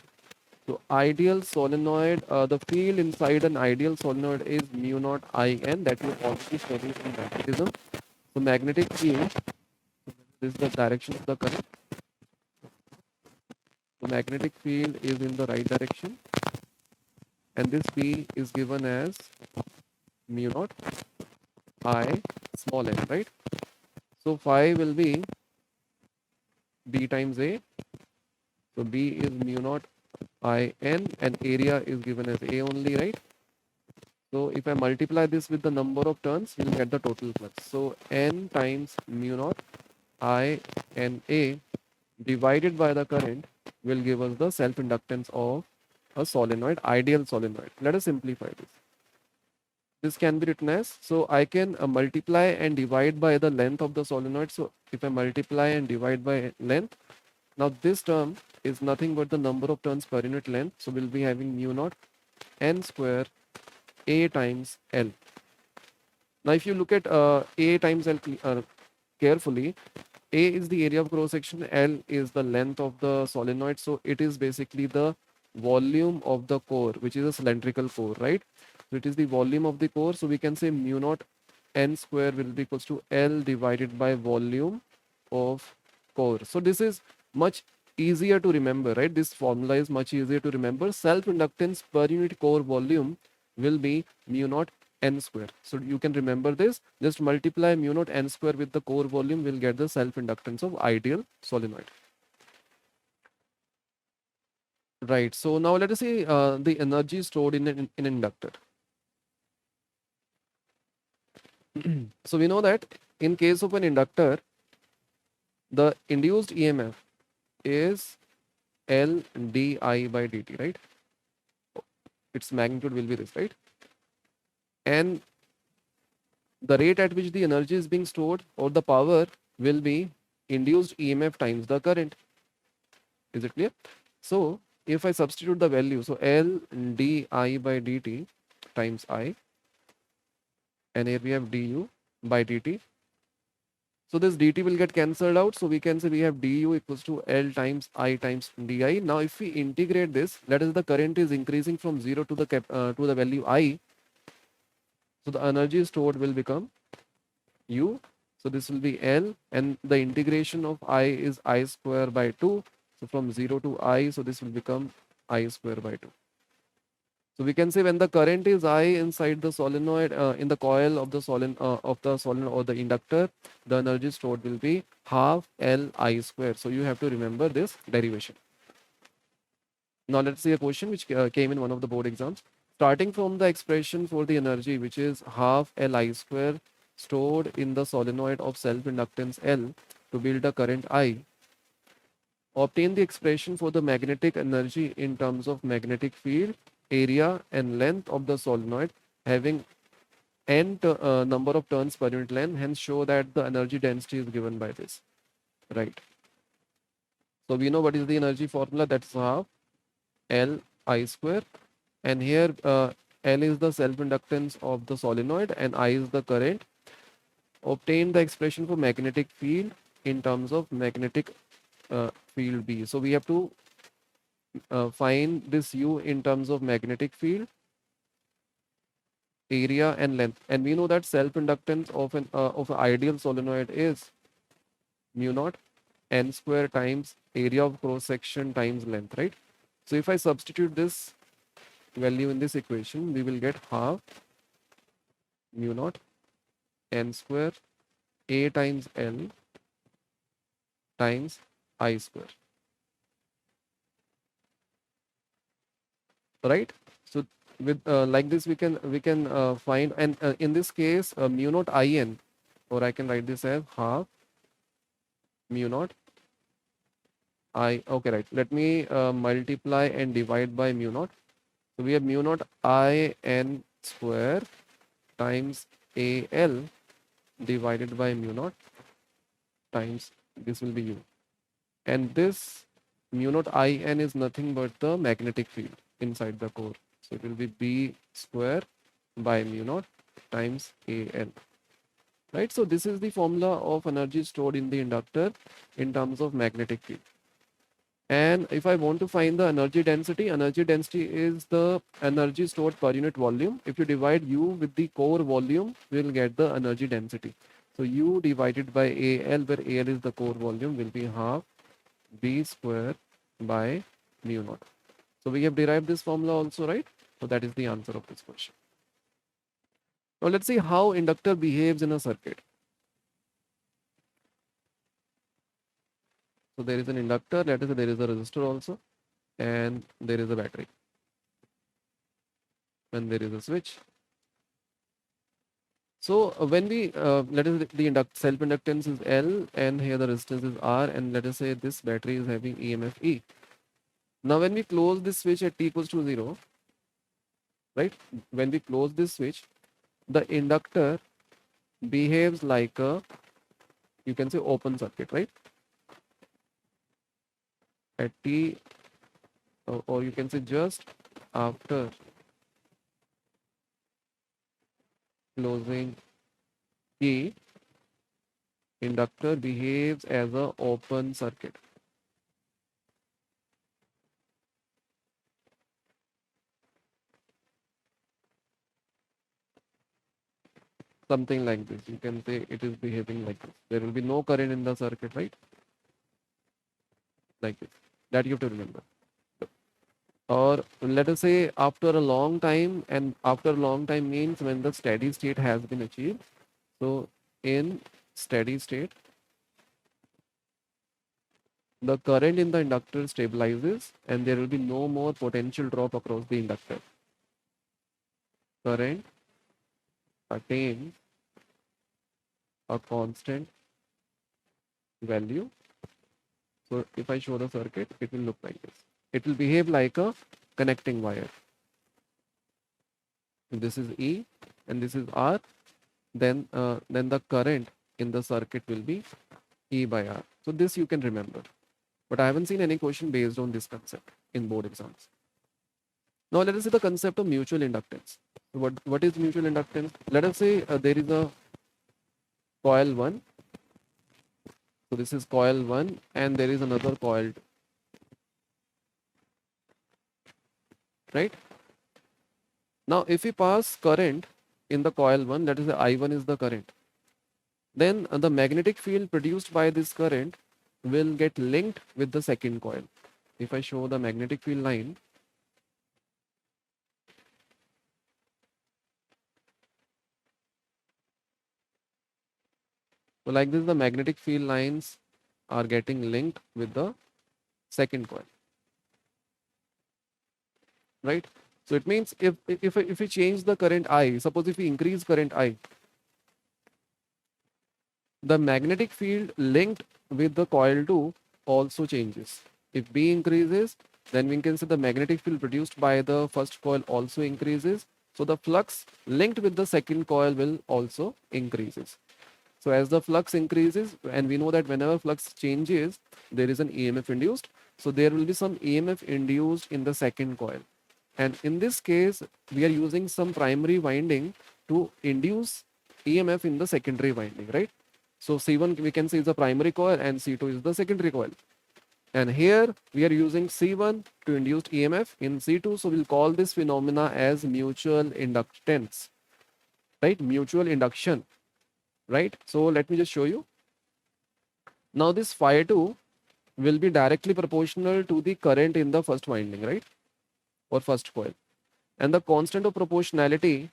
So ideal solenoid, the field inside an ideal solenoid is mu naught IN, that you already studied in magnetism. So magnetic field, this is the direction of the current. The magnetic field is in the right direction, and this B is given as mu naught I small n, right? So phi will be B times A. So B is mu naught IN and area is given as A only, right? So if I multiply this with the number of turns, we'll get the total flux. So N times mu naught I N A divided by the current will give us the self-inductance of a solenoid, ideal solenoid. Let us simplify this. This can be written as, so I can multiply and divide by the length of the solenoid. So if I multiply and divide by length, now this term is nothing but the number of turns per unit length. So we'll be having mu naught N square A times L. Now if you look at A times L carefully, A is the area of cross section, L is the length of the solenoid. So it is basically the volume of the core, which is a cylindrical core, right? So it is the volume of the core. So we can say mu naught N square will be equals to L divided by volume of core. So this is much easier to remember, right? This formula is much easier to remember. Self-inductance per unit core volume will be mu naught n square. So you can remember this. Just multiply mu naught n square with the core volume, will get the self-inductance of ideal solenoid. Right. So now let us see the energy stored in an inductor. So we know that in case of an inductor, the induced EMF is L di by dt, right? Its magnitude will be this, right? And the rate at which the energy is being stored or the power will be induced EMF times the current. Is it clear? So if I substitute the value, so L di by dt times I, and here we have du by dt. So this dt will get cancelled out. So we can say we have du equals to L times I times di. Now if we integrate this, that is the current is increasing from 0 to the value I. So the energy stored will become U. So this will be L, and the integration of I is I square by 2. So from 0 to I, so this will become I square by 2. So we can say when the current is I inside the solenoid, in the coil of the solenoid or the inductor, the energy stored will be half L I square. So you have to remember this derivation. Now let's see a question which came in one of the board exams. Starting from the expression for the energy, which is half Li square stored in the solenoid of self-inductance L to build a current I, obtain the expression for the magnetic energy in terms of magnetic field, area and length of the solenoid having number of turns per unit length, hence show that the energy density is given by this, right? So we know what is the energy formula, that's half L I square, and here L is the self-inductance of the solenoid and I is the current. Obtain the expression for magnetic field in terms of magnetic field B. So we have to find this U in terms of magnetic field, area and length, and we know that self-inductance of an ideal solenoid is mu naught n square times area of cross section times length, right? So if I substitute this value in this equation, we will get half mu naught n square a times L times I square, right? So with like this we can find, and in this case mu naught in, or I can write this as half mu naught I. Okay, right, let me multiply and divide by mu naught. So we have mu naught I n square times a L divided by mu naught times this will be U, and this mu naught in is nothing but the magnetic field inside the core. So it will be B square by mu naught times AN. Right? So this is the formula of energy stored in the inductor in terms of magnetic field. And if I want to find the energy density is the energy stored per unit volume. If you divide U with the core volume, we will get the energy density. So U divided by AL, where AL is the core volume, will be half B square by mu naught. So we have derived this formula also, right? So that is the answer of this question. Now let's see how inductor behaves in a circuit. So there is an inductor, let us say there is a resistor also, and there is a battery. And there is a switch. So when we, let us the self-inductance is L, and here the resistance is R, and let us say this battery is having EMF E. Now when we close this switch at t equals to 0, right? When we close this switch, the inductor behaves like a, you can say, open circuit, right? At t, or you can say just after closing key, inductor behaves as a open circuit. something like this. You can say it is behaving like this. There will be no current in the circuit, right? Like this. That you have to remember. Or let us say after a long time, and after a long time means when the steady state has been achieved. So in steady state, the current in the inductor stabilizes and there will be no more potential drop across the inductor. Current attains a constant value. So if I show the circuit, it will look like this. It will behave like a connecting wire. This is E and this is R. Then the current in the circuit will be E by R. So this you can remember. But I haven't seen any question based on this concept in board exams. Now let us see the concept of mutual inductance. What is mutual inductance? Let us say there is a coil 1. So this is coil 1 and there is another coil 2. Right? Now if we pass current in the coil 1, that is the I1 is the current. Then the magnetic field produced by this current will get linked with the second coil. If I show the magnetic field line, so like this, the magnetic field lines are getting linked with the second coil, right? So it means if we change the current I, suppose if we increase current I, the magnetic field linked with the coil 2 also changes. If B increases, then we can say the magnetic field produced by the first coil also increases. So the flux linked with the second coil will also increases. So as the flux increases, and we know that whenever flux changes, there is an EMF induced. So there will be some EMF induced in the second coil. And in this case, we are using some primary winding to induce EMF in the secondary winding, right? So C1 we can say is the primary coil and C2 is the secondary coil. And here we are using C1 to induce EMF in C2. So we'll call this phenomena as mutual inductance, right? Mutual induction, right? So let me just show you. Now this phi 2 will be directly proportional to the current in the first winding, right? Or first coil. And the constant of proportionality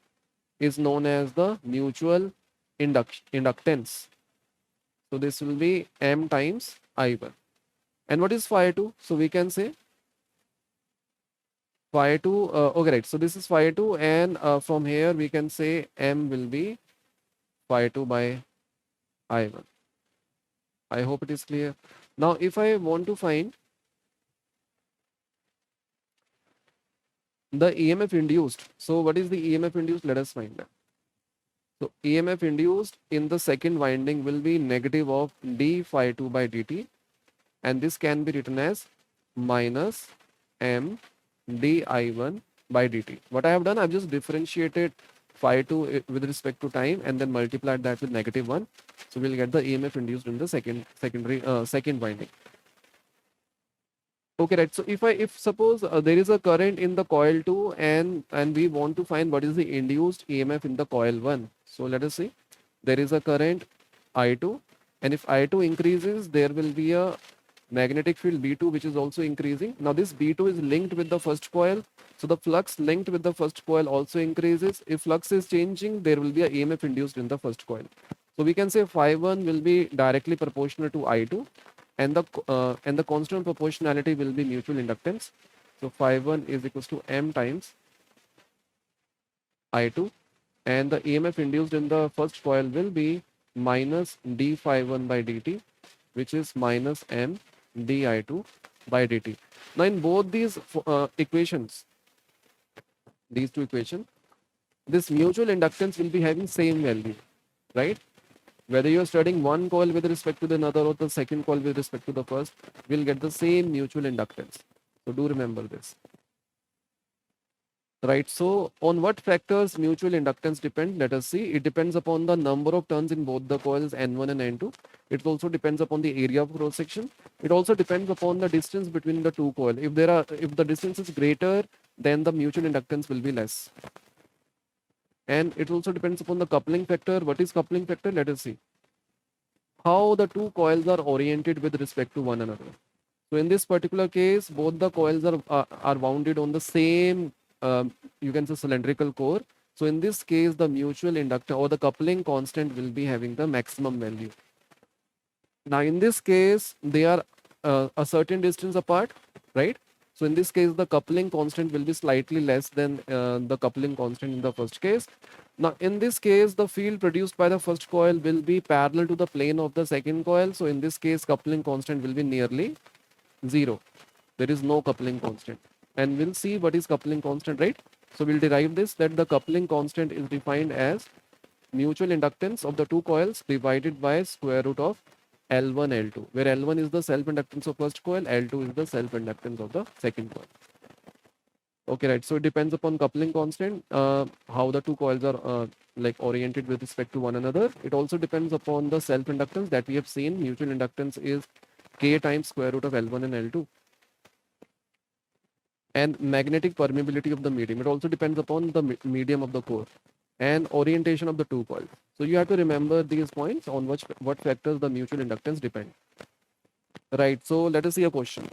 is known as the mutual inductance. So this will be M times I1. And what is phi 2? So we can say phi 2, okay, right. So this is phi 2 and from here we can say M will be phi 2 by I1. I hope it is clear. Now if I want to find the EMF induced, so what is the EMF induced? Let us find that. So EMF induced in the second winding will be negative of d phi 2 by dt, and this can be written as minus m di1 by dt. What I have done, I've just differentiated phi 2 with respect to time and then multiplied that with negative 1. So we'll get the EMF induced in the second winding. Okay, right. So if suppose there is a current in the coil 2 and we want to find what is the induced EMF in the coil 1. So let us see. There is a current I2, and if I2 increases, there will be a magnetic field B2 which is also increasing. Now this B2 is linked with the first coil. So the flux linked with the first coil also increases. If flux is changing, there will be a EMF induced in the first coil. So we can say phi 1 will be directly proportional to I2, and the constant proportionality will be mutual inductance. So phi 1 is equals to M times I2, and the EMF induced in the first coil will be minus d phi 1 by dt, which is minus M di2 by dt. Now in both these equations, these two equations, this mutual inductance will be having same value, right? Whether you are studying one coil with respect to the another or the second coil with respect to the first, we'll get the same mutual inductance. So do remember this. Right, so on what factors mutual inductance depend? Let us see. It depends upon the number of turns in both the coils N1 and N2. It also depends upon the area of cross section. It also depends upon the distance between the two coils. If the distance is greater, then the mutual inductance will be less. And it also depends upon the coupling factor. What is coupling factor? Let us see how the two coils are oriented with respect to one another. So in this particular case, both the coils are wounded on the same, you can say, cylindrical core. So in this case, the mutual inductance or the coupling constant will be having the maximum value. Now in this case, they are a certain distance apart, right? So in this case, the coupling constant will be slightly less than the coupling constant in the first case. Now in this case, the field produced by the first coil will be parallel to the plane of the second coil. So in this case, coupling constant will be nearly 0. There is no coupling constant. And we'll see what is coupling constant, right? So we'll derive this, that the coupling constant is defined as mutual inductance of the two coils divided by square root of L1, L2, where L1 is the self-inductance of first coil, L2 is the self-inductance of the second coil. Okay, right. So it depends upon coupling constant, how the two coils are like oriented with respect to one another. It also depends upon the self-inductance that we have seen. Mutual inductance is K times square root of L1 and L2. And magnetic permeability of the medium. It also depends upon the medium of the core and orientation of the two coils. So you have to remember these points on what factors the mutual inductance depend. Right. So let us see a question.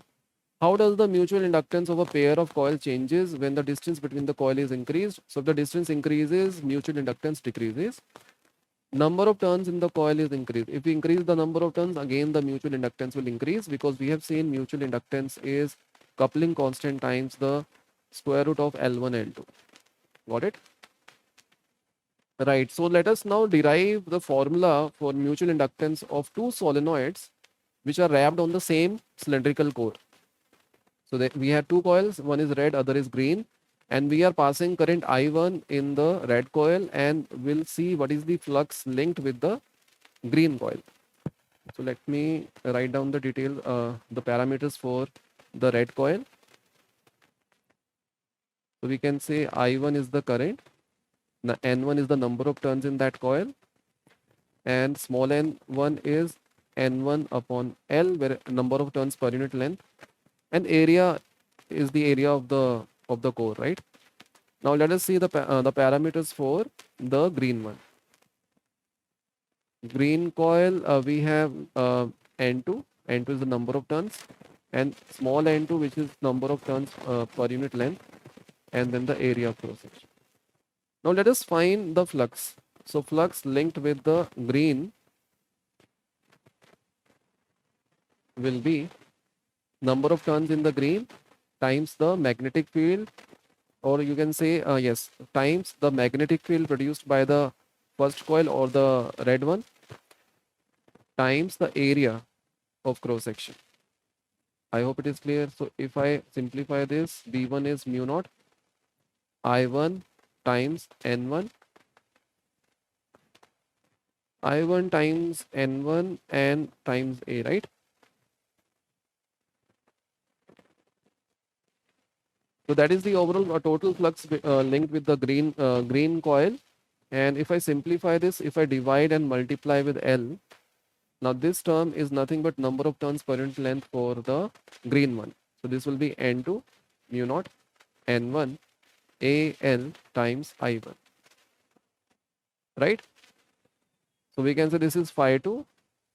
How does the mutual inductance of a pair of coils changes when the distance between the coil is increased? So if the distance increases, mutual inductance decreases. Number of turns in the coil is increased. If we increase the number of turns, again the mutual inductance will increase, because we have seen mutual inductance is coupling constant times the square root of L1, L2. Got it? Right. So let us now derive the formula for mutual inductance of two solenoids which are wrapped on the same cylindrical core. So that we have two coils, one is red, other is green, and we are passing current I1 in the red coil, and we'll see what is the flux linked with the green coil. So let me write down the detail, the parameters for the red coil. So we can say I1 is the current, N1 is the number of turns in that coil, and small n1 is N1 upon L, where number of turns per unit length, and area is the area of the core, right? Now let us see the parameters for the green one. Green coil, we have N2. N2 is the number of turns, and small n2, which is number of turns per unit length, and then the area of cross section. Now let us find the flux. So flux linked with the green will be number of turns in the green times the magnetic field, or you can say yes, times the magnetic field produced by the first coil or the red one, times the area of cross section. I hope it is clear. So if I simplify this, V1 is mu naught I1 times N1, I1 times N1 and times A, right? So that is the overall total flux linked with the green coil. And if I simplify this, if I divide and multiply with L, now this term is nothing but number of turns per unit length for the green one. So this will be N2 mu naught N1 AL times I1, right? So we can say this is phi 2,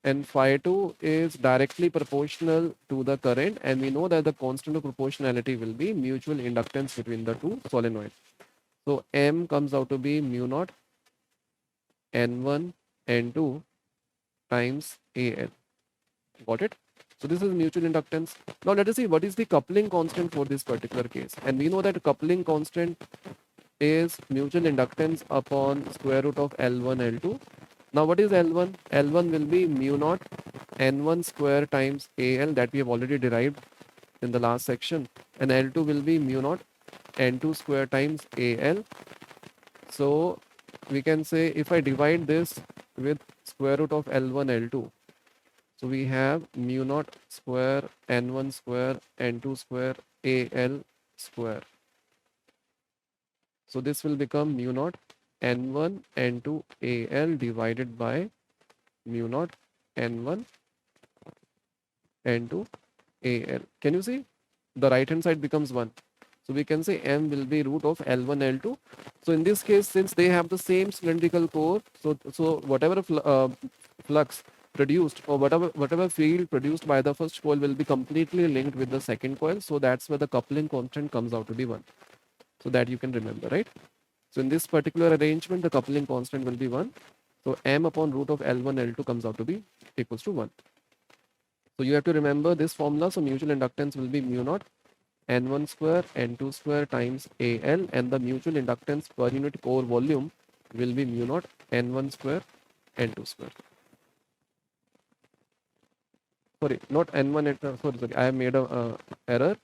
and phi 2 is directly proportional to the current, and we know that the constant of proportionality will be mutual inductance between the two solenoids. So M comes out to be mu naught N1 N2 times AL. Got it? So this is mutual inductance. Now let us see what is the coupling constant for this particular case. And we know that coupling constant is mutual inductance upon square root of L1, L2. Now what is L1? L1 will be mu naught N1 square times AL, that we have already derived in the last section. And L2 will be mu naught N2 square times AL. So we can say if I divide this with square root of L1, L2, so we have mu naught square N1 square N2 square AL square. So this will become mu naught N1 N2 AL divided by mu naught N1 N2 AL. Can you see? The right hand side becomes 1. So we can say M will be root of L1, L2. So in this case, since they have the same cylindrical core, so whatever flux produced or whatever field produced by the first coil will be completely linked with the second coil. So that's where the coupling constant comes out to be 1. So that you can remember, right? So in this particular arrangement, the coupling constant will be 1. So M upon root of L1, L2 comes out to be equals to 1. So you have to remember this formula. So mutual inductance will be mu naught N1 square N2 square times AL, and the mutual inductance per unit core volume will be mu naught N1 square N2 square. Sorry, not N1, sorry, I have made a error.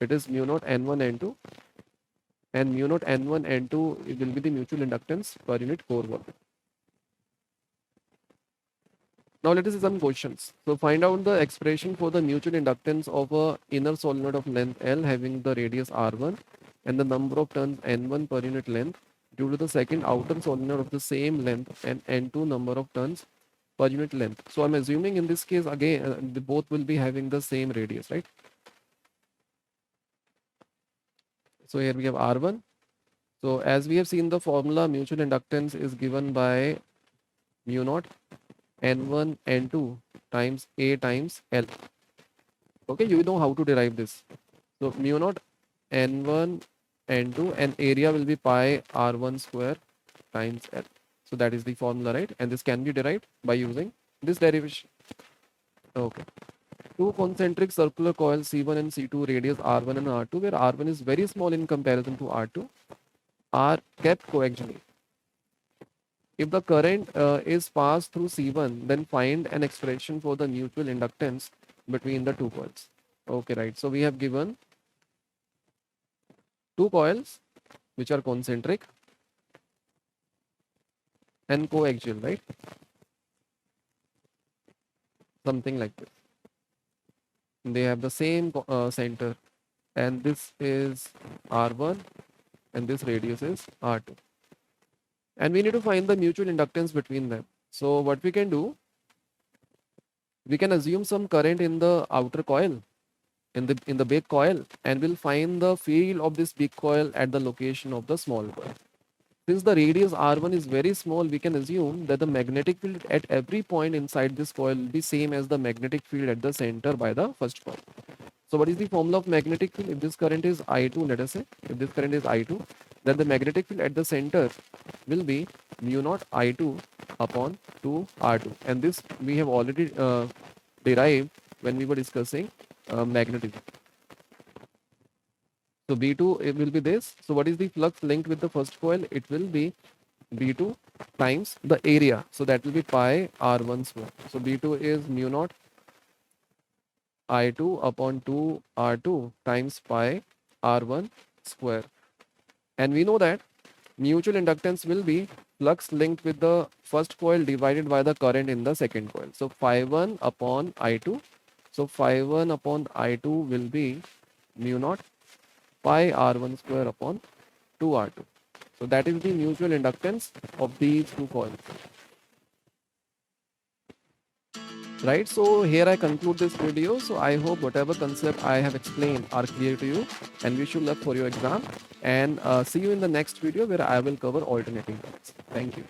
It is mu naught N1 N2, and mu naught N1 N2 it will be the mutual inductance per unit core volume. Now let us see some questions. So find out the expression for the mutual inductance of a inner solenoid of length L having the radius R1 and the number of turns N1 per unit length due to the second outer solenoid of the same length and N2 number of turns per unit length. So I'm assuming in this case again they both will be having the same radius, right? So here we have R1. So as we have seen the formula, mutual inductance is given by mu naught N1 N2 times A times L. Okay, you know how to derive this. So mu naught N1 N2 and area will be pi R1 square times L. So that is the formula, right? And this can be derived by using this derivation. Okay. Two concentric circular coils C1 and C2 radius R1 and R2, where R1 is very small in comparison to R2, are kept coaxially. If the current is passed through C1, then find an expression for the mutual inductance between the two coils. Okay, right. So we have given two coils which are concentric and coaxial, right? Something like this. They have the same center, and this is R1 and this radius is R2. And we need to find the mutual inductance between them. So what we can do, we can assume some current in the outer coil, in the big coil, and we'll find the field of this big coil at the location of the small coil. Since the radius R1 is very small, we can assume that the magnetic field at every point inside this coil will be same as the magnetic field at the center by the first coil. So what is the formula of magnetic field? If this current is I2, let us say, if this current is I2, then the magnetic field at the center will be mu naught I2 upon 2 R2. And this we have already derived when we were discussing magnetism. So B2 it will be this. So what is the flux linked with the first coil? It will be B2 times the area. So that will be pi R1 square. So B2 is mu naught I2 upon 2 R2 times pi R1 square. And we know that mutual inductance will be flux linked with the first coil divided by the current in the second coil. So phi1 upon I2. So phi1 upon I2 will be mu naught pi R1 square upon 2 R2. So that is the mutual inductance of these two coils. Right, so here I conclude this video. So I hope whatever concept I have explained are clear to you, and wish you luck for your exam, and see you in the next video where I will cover alternating currents. Thank you.